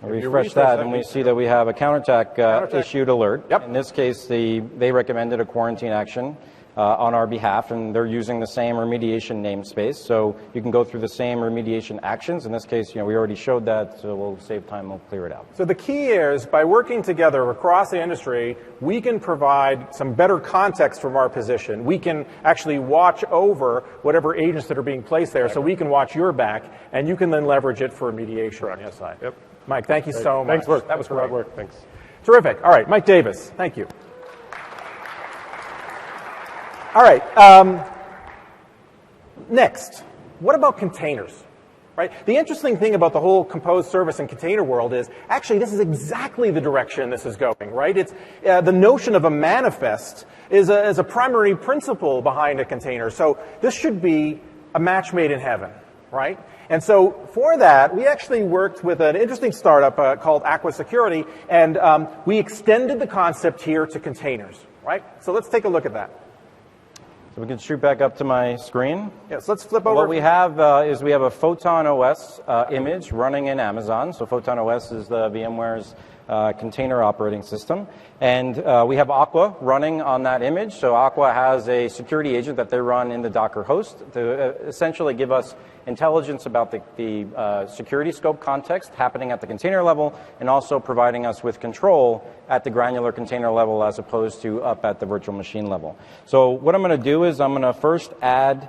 Refresh that, and we see that we have a counterattack issued alert.
Yep.
In this case, they recommended a quarantine action on our behalf, and they're using the same remediation namespace. So you can go through the same remediation actions. In this case, we already showed that, so we'll save time, we'll clear it out.
So the key is, by working together across the industry, we can provide some better context from our position. We can actually watch over whatever agents that are being placed there, so we can watch your back, and you can then leverage it for remediation on your side.
Yep.
Mike, thank you so much.
Thanks, work.
That was great.
Work. Thanks.
Terrific. All right, Mike Davis, thank you. All right. next, what about containers? Right? The interesting thing about the whole composed service and container world is actually this is exactly the direction this is going, right? It's the notion of a manifest is a primary principle behind a container. So this should be a match made in heaven, right? And so for that, we actually worked with an interesting startup called Aqua Security, and we extended the concept here to containers, right? So let's take a look at that.
So we can shoot back up to my screen.
Yes, let's flip over.
What we have is we have a Photon OS image running in Amazon. So Photon OS is the VMware's container operating system. And we have Aqua running on that image. So Aqua has a security agent that they run in the Docker host to essentially give us intelligence about the security scope context happening at the container level, and also providing us with control at the granular container level as opposed to up at the virtual machine level. So what I'm going to do is I'm going to first add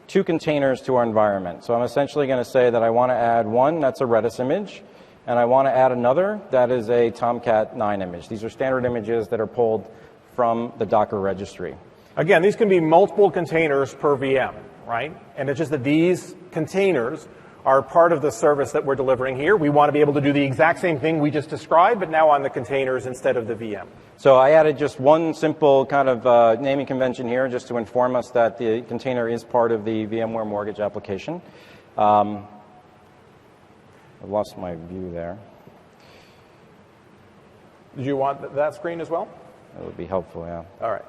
2 containers to our environment. So I'm essentially going to say that I want to add one that's a Redis image, and I want to add another that is a Tomcat 9 image. These are standard images that are pulled from the Docker registry.
Again, these can be multiple containers per VM, right? And it's just that these containers are part of the service that we're delivering here. We want to be able to do the exact same thing we just described, but now on the containers instead of the VM.
So I added just one simple kind of naming convention here just to inform us that the container is part of the VMware Mortgage application. I've lost my view there.
Did you want that screen as well?
That would be helpful, yeah.
All right.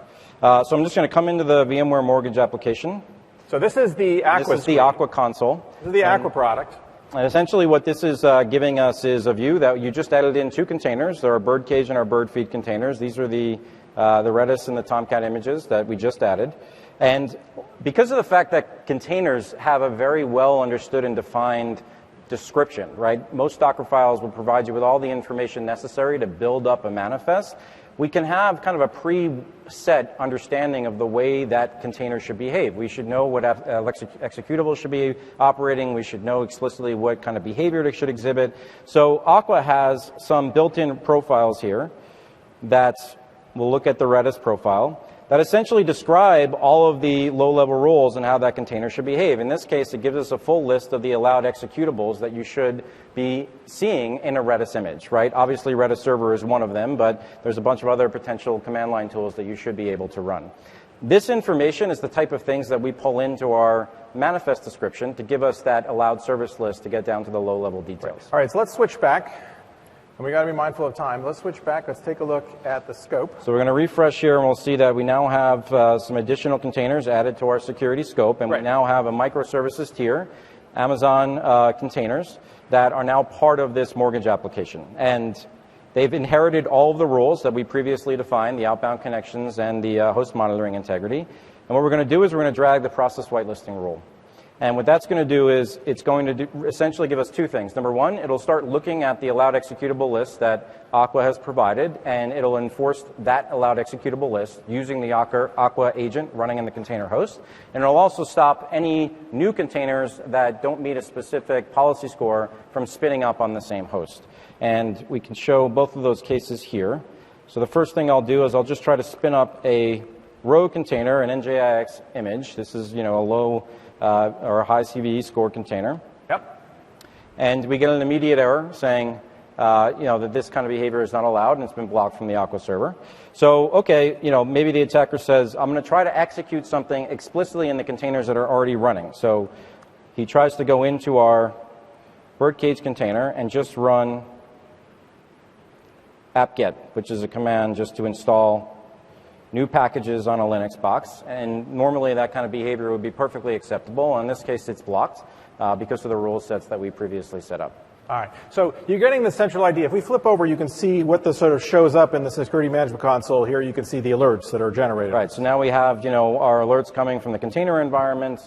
So I'm just going to come into the VMware Mortgage application.
So this is the Aqua
This is the Aqua console.
This is the Aqua product.
And essentially what this is giving us is a view that you just added in 2 containers. There are Birdcage and our Birdfeed containers. These are the Redis and the Tomcat images that we just added. And because of the fact that containers have a very well understood and defined description, right? Most Docker files will provide you with all the information necessary to build up a manifest. We can have kind of a preset understanding of the way that container should behave. We should know what executable should be operating. We should know explicitly what kind of behavior it should exhibit. So Aqua has some built-in profiles here that we'll look at the Redis profile that essentially describe all of the low-level rules and how that container should behave. In this case, it gives us a full list of the allowed executables that you should be seeing in a Redis image, right? Obviously, Redis server is one of them, but there's a bunch of other potential command line tools that you should be able to run. This information is the type of things that we pull into our manifest description to give us that allowed service list to get down to the low-level details.
All right, so let's switch back. And we got to be mindful of time. Let's switch back. Let's take a look at the scope.
So we're going to refresh here, and we'll see that we now have some additional containers added to our security scope, and we now have a microservices tier, Amazon containers, that are now part of this mortgage application. And they've inherited all of the rules that we previously defined, the outbound connections and the host monitoring integrity. And what we're going to do is we're going to drag the process whitelisting rule. And what that's going to do is it's going to essentially give us 2 things. Number one, it'll start looking at the allowed executable list that Aqua has provided, and it'll enforce that allowed executable list using the Aqua agent running in the container host. And it'll also stop any new containers that don't meet a specific policy score from spinning up on the same host. And we can show both of those cases here. So the first thing I'll do is I'll just try to spin up a row container, an NJIX image. This is, a low or a high CVE score container.
Yep.
And we get an immediate error saying, that this kind of behavior is not allowed and it's been blocked from the Aqua server. So, okay, maybe the attacker says, I'm going to try to execute something explicitly in the containers that are already running. So he tries to go into our Birdcage container and just run apt-get, which is a command just to install new packages on a Linux box, and normally that kind of behavior would be perfectly acceptable. In this case, it's blocked because of the rule sets that we previously set up.
All right. So you're getting the central idea. If we flip over, you can see what the sort of shows up in the security management console. Here you can see the alerts that are generated.
Right. So now we have, our alerts coming from the container environment.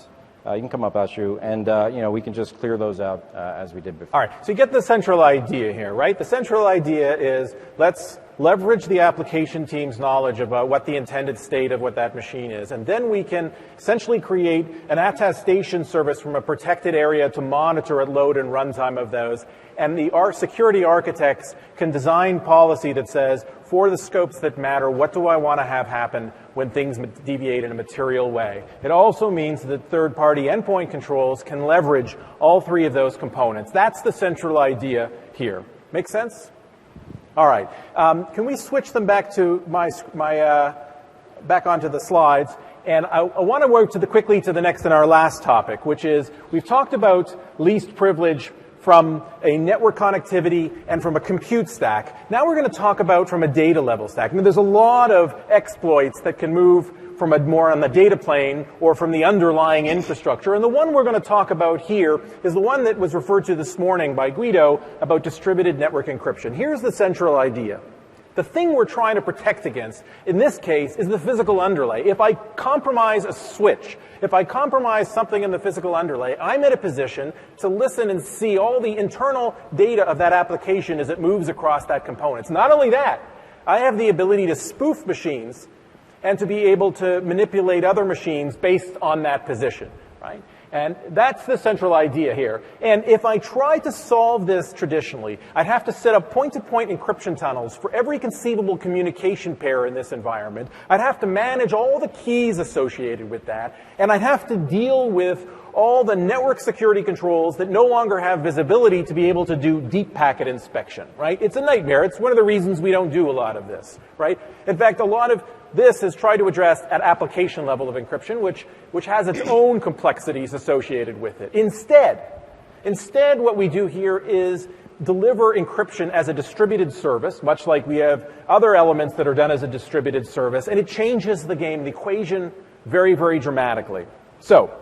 You can come up, Ashu, and we can just clear those out as we did before.
All right. So you get the central idea here, right? The central idea is let's leverage the application team's knowledge about what the intended state of what that machine is, and then we can essentially create an attestation service from a protected area to monitor at load and runtime of those. And our security architects can design policy that says, for the scopes that matter, what do I want to have happen when things deviate in a material way? It also means that third-party endpoint controls can leverage all three of those components. That's the central idea here. Make sense? All right. Can we switch them back to back onto the slides? And I want to work quickly to the next and our last topic, which is we've talked about least privilege from a network connectivity and from a compute stack. Now we're going to talk about from a data level stack. I mean, there's a lot of exploits that can move from more on the data plane or from the underlying infrastructure. And the one we're going to talk about here is the one that was referred to this morning by Guido about distributed network encryption. Here's the central idea. The thing we're trying to protect against, in this case, is the physical underlay. If I compromise a switch, if I compromise something in the physical underlay, I'm in a position to listen and see all the internal data of that application as it moves across that component. Not only that, I have the ability to spoof machines and to be able to manipulate other machines based on that position, right? And that's the central idea here. And if I try to solve this traditionally, I'd have to set up point-to-point encryption tunnels for every conceivable communication pair in this environment. I'd have to manage all the keys associated with that. And I'd have to deal with all the network security controls that no longer have visibility to be able to do deep packet inspection, right? It's a nightmare. It's one of the reasons we don't do a lot of this, right? In fact, a lot of this is tried to address at application level of encryption, which has its own complexities associated with it. Instead, what we do here is deliver encryption as a distributed service, much like we have other elements that are done as a distributed service, and it changes the game, the equation, very, very dramatically. So,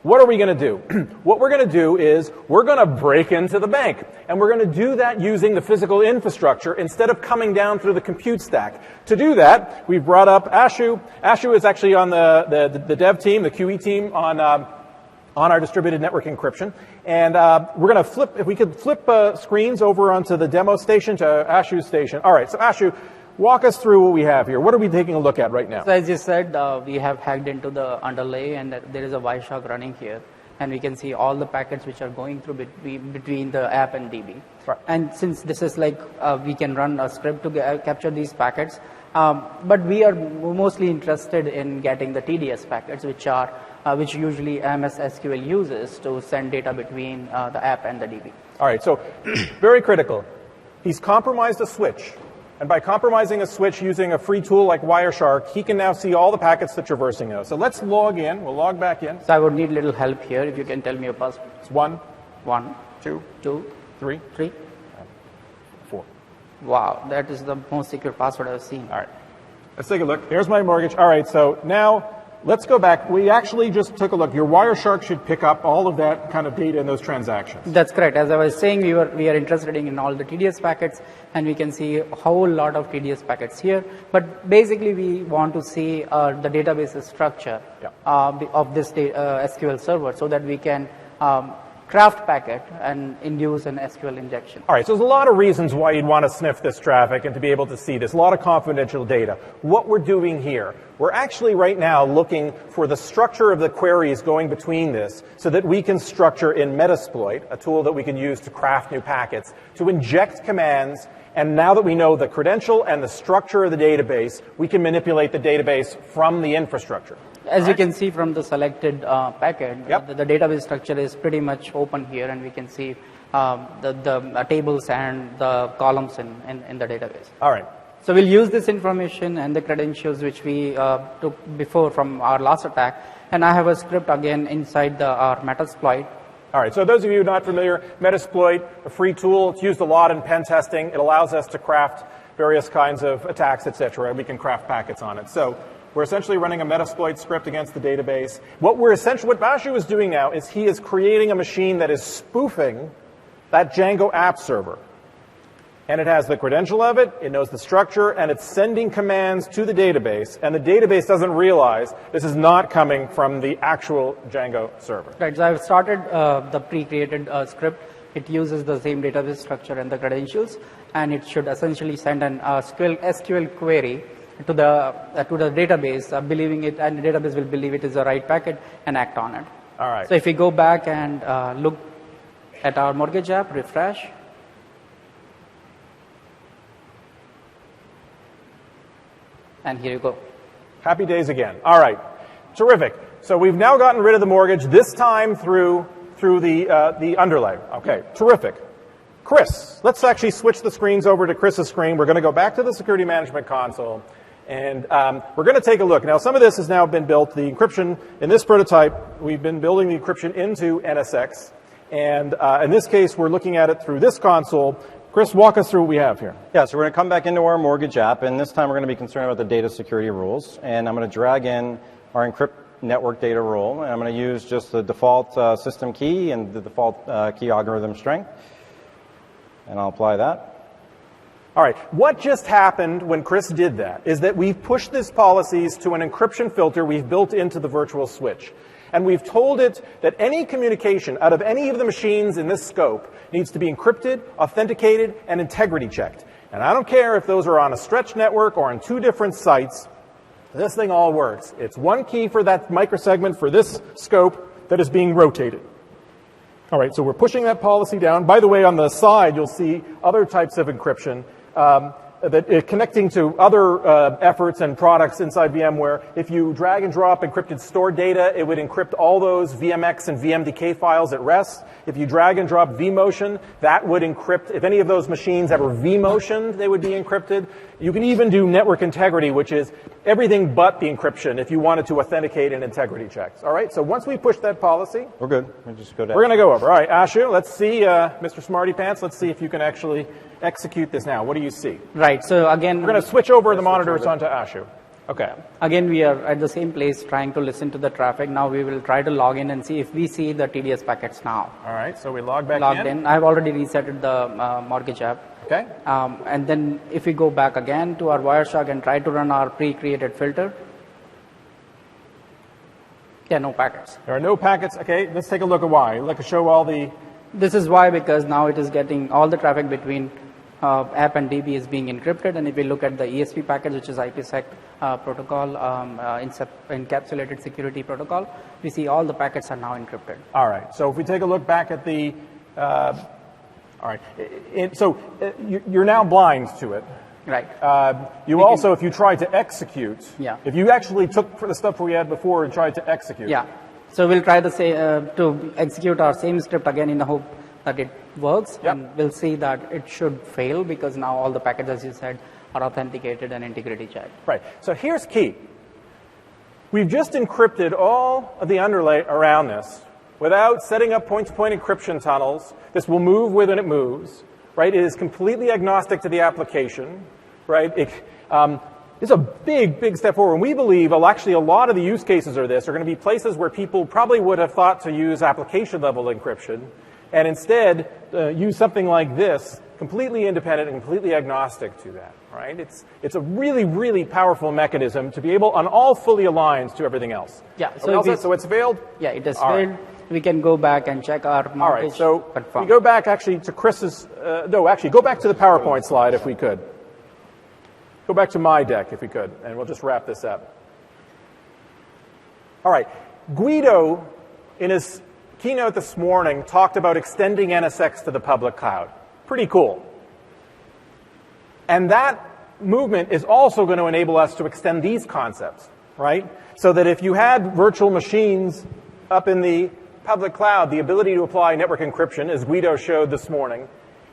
what are we going to do? What we're going to do is we're going to break into the bank. And we're going to do that using the physical infrastructure instead of coming down through the compute stack. To do that, we've brought up Ashu. Ashu is actually on the dev team, the QE team on our distributed network encryption. And we're going to flip, if we could flip screens over onto the demo station to Ashu's station. All right, so Ashu, walk us through what we have here. What are we taking a look at right now?
So as you said, we have hacked into the underlay, and there is a Wireshark running here. And we can see all the packets which are going through between the app and DB.
Right.
And since this is like, we can run a script to capture these packets, but we are mostly interested in getting the TDS packets, which usually MS SQL uses to send data between the app and the DB.
All right, so very critical. He's compromised a switch. And by compromising a switch using a free tool like Wireshark, he can now see all the packets that are traversing those. So let's log in. We'll log back in.
So I would need a little help here. If you can tell me your password.
It's 1,
1,
2,
2,
3,
3,
4.
Wow, that is the most secure password I've seen.
All right. Let's take a look. Here's my mortgage. All right, so now let's go back. We actually just took a look. Your Wireshark should pick up all of that kind of data in those transactions.
That's correct. As I was saying, we are interested in all the TDS packets, and we can see a whole lot of TDS packets here. But basically, we want to see the database structure of this SQL server so that we can craft packet and induce an SQL injection.
All right, so there's a lot of reasons why you'd want to sniff this traffic and to be able to see this. A lot of confidential data. What we're doing here, we're actually right now looking for the structure of the queries going between this so that we can structure in Metasploit, a tool that we can use to craft new packets, to inject commands. And now that we know the credential and the structure of the database, we can manipulate the database from the infrastructure.
As you can see from the selected packet,
Yep.
the database structure is pretty much open here, and we can see the tables and the columns in the database.
All right.
So we'll use this information and the credentials which we took before from our last attack, and I have a script again inside our Metasploit.
All right, so those of you not familiar, Metasploit, a free tool. It's used a lot in pen testing. It allows us to craft various kinds of attacks, et cetera, and we can craft packets on it. So we're essentially running a Metasploit script against the database. What Bashu is doing now is he is creating a machine that is spoofing that Django app server. And it has the credential of it, it knows the structure, and it's sending commands to the database, and the database doesn't realize this is not coming from the actual Django server.
Right, so I've started the pre-created script, It uses the same database structure and the credentials, and it should essentially send an SQL query to the database, believing it, and the database will believe it is the right packet and act on it.
All right.
So if we go back and look at our mortgage app, refresh. And here you go.
Happy days again. All right. Terrific. So we've now gotten rid of the mortgage, this time through the underlay. Okay. Terrific. Chris, let's actually switch the screens over to Chris's screen. We're going to go back to the security management console, and we're going to take a look. Now, some of this has now been built. The encryption in this prototype, we've been building the encryption into NSX, and in this case, we're looking at it through this console. Chris, walk us through what we have here.
Yeah, so we're going to come back into our mortgage app, and this time we're going to be concerned about the data security rules. And I'm going to drag in our encrypt network data rule, and I'm going to use just the default system key and the default key algorithm strength. And I'll apply that.
All right. What just happened when Chris did that is that we've pushed these policies to an encryption filter we've built into the virtual switch. And we've told it that any communication out of any of the machines in this scope needs to be encrypted, authenticated, and integrity checked. And I don't care if those are on a stretched network or on two different sites, this thing all works. It's one key for that microsegment for this scope that is being rotated. All right, so we're pushing that policy down. By the way, on the side, you'll see other types of encryption that connecting to other efforts and products inside VMware. If you drag and drop encrypted stored data, it would encrypt all those VMX and VMDK files at rest. If you drag and drop vMotion, that would encrypt. If any of those machines ever vMotioned, they would be encrypted. You can even do network integrity, which is everything but the encryption if you wanted to authenticate and integrity checks. All right, so once we push that policy,
We're good. We'll just go down.
we're going to go over. All right, Ashu, let's see, Mr. Smarty Pants, let's see if you can actually execute this now. What do you see?
Right. So again,
We're going to switch over the monitors onto Ashu. Okay.
again, we are at the same place trying to listen to the traffic. Now we will try to log in and see if we see the TDS packets now.
All right, so we log back
Logged in. I've already resetted the mortgage app.
Okay.
And then if we go back again to our Wireshark and try to run our pre-created filter, yeah, no packets.
There are no packets. Okay, let's take a look at why. Let's show all the...
This is why, because now it is getting all the traffic between app and DB is being encrypted. And if we look at the ESP package, which is IPsec protocol, encapsulated security protocol, we see all the packets are now encrypted.
All right, so if we take a look back at the... all right, you're now blind to it.
Right.
You also, if you tried to execute,
Yeah.
if you actually took the stuff we had before and tried to execute,
Yeah. So we'll try to execute our same script again in the hope that it works.
Yep.
And we'll see that it should fail because now all the packets, as you said, are authenticated and integrity checked.
Right. So here's key. We've just encrypted all of the underlay around this without setting up point-to-point encryption tunnels. This will move when it moves. Right. It is completely agnostic to the application. Right. It's a big, big step forward. And we believe, actually, a lot of the use cases are going to be places where people probably would have thought to use application-level encryption, and instead use something like this, completely independent and completely agnostic to that. Right? It's a really, really powerful mechanism to be able, on all fully aligned to everything else.
Yeah.
So it's failed?
Yeah, it has
All
failed.
right.
We can go back and check our mortgage.
All right, so
confirm.
we go back actually to Chris's, go back to the PowerPoint slide if we could. Go back to my deck if we could, and we'll just wrap this up. All right, Guido, in his keynote this morning, talked about extending NSX to the public cloud. Pretty cool. And that movement is also going to enable us to extend these concepts, right? So that if you had virtual machines up in the public cloud, the ability to apply network encryption, as Guido showed this morning,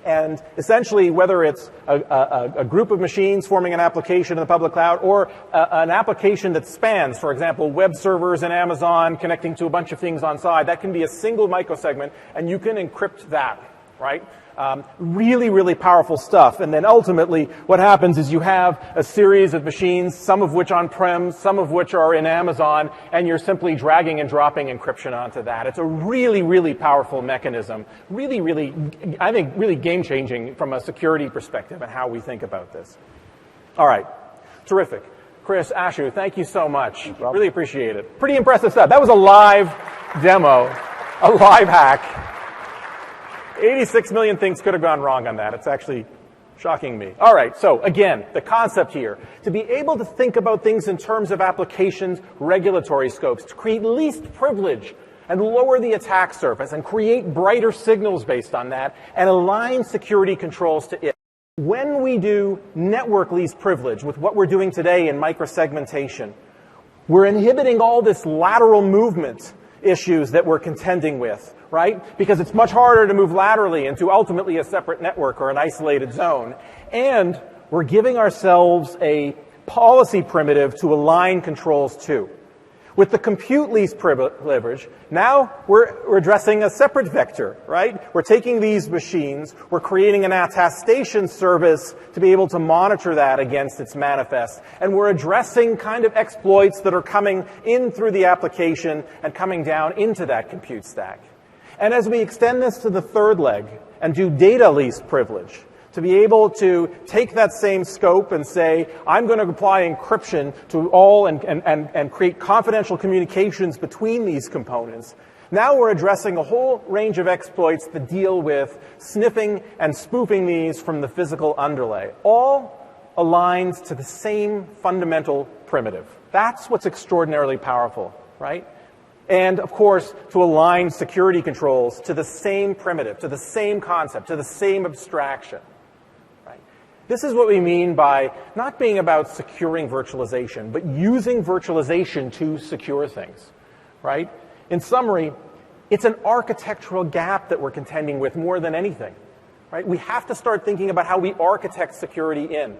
and essentially whether it's a group of machines forming an application in the public cloud or an application that spans, for example, web servers in Amazon connecting to a bunch of things on side, that can be a single microsegment, and you can encrypt that, right? Really, really powerful stuff. And then ultimately what happens is you have a series of machines, some of which on-prem, some of which are in Amazon, and you're simply dragging and dropping encryption onto that. It's a really, really powerful mechanism. Really, really, I think, really game-changing from a security perspective and how we think about this. All right. Terrific. Chris, Ashu, thank you so much. Really appreciate it. Pretty impressive stuff. That was a live demo, a live hack. 86 million things could have gone wrong on that. It's actually shocking me. All right, so again, the concept here, to be able to think about things in terms of applications, regulatory scopes, to create least privilege and lower the attack surface and create brighter signals based on that and align security controls to it. When we do network least privilege with what we're doing today in microsegmentation, we're inhibiting all this lateral movement issues that we're contending with, right? Because it's much harder to move laterally into ultimately a separate network or an isolated zone. And we're giving ourselves a policy primitive to align controls to. With the compute least privilege, now we're addressing a separate vector, right? We're taking these machines, we're creating an attestation service to be able to monitor that against its manifest, and we're addressing kind of exploits that are coming in through the application and coming down into that compute stack. And as we extend this to the third leg and do data least privilege, to be able to take that same scope and say, I'm going to apply encryption to all and create confidential communications between these components. Now we're addressing a whole range of exploits that deal with sniffing and spoofing these from the physical underlay, all aligned to the same fundamental primitive. That's what's extraordinarily powerful, right? And, of course, to align security controls to the same primitive, to the same concept, to the same abstraction. This is what we mean by not being about securing virtualization, but using virtualization to secure things, right? In summary, it's an architectural gap that we're contending with more than anything, right? We have to start thinking about how we architect security in.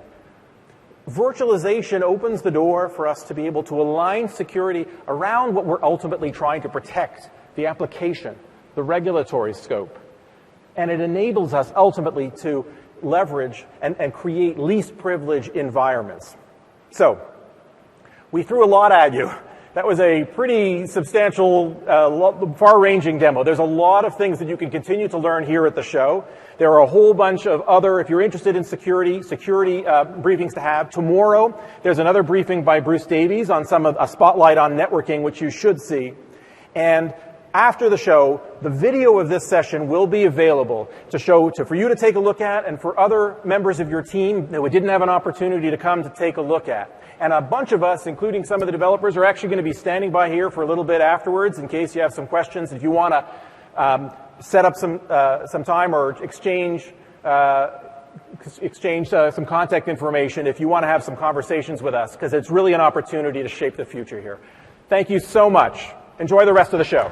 Virtualization opens the door for us to be able to align security around what we're ultimately trying to protect, the application, the regulatory scope. And it enables us ultimately to leverage and create least privilege environments. So, we threw a lot at you. That was a pretty substantial, far-ranging demo. There's a lot of things that you can continue to learn here at the show. There are a whole bunch of other, if you're interested in security briefings to have. Tomorrow, there's another briefing by Bruce Davies on a spotlight on networking, which you should see. And after the show, the video of this session will be available for you to take a look at and for other members of your team that we didn't have an opportunity to come to take a look at. And a bunch of us, including some of the developers, are actually going to be standing by here for a little bit afterwards in case you have some questions. If you want to set up some time or exchange some contact information, if you want to have some conversations with us, because it's really an opportunity to shape the future here. Thank you so much. Enjoy the rest of the show.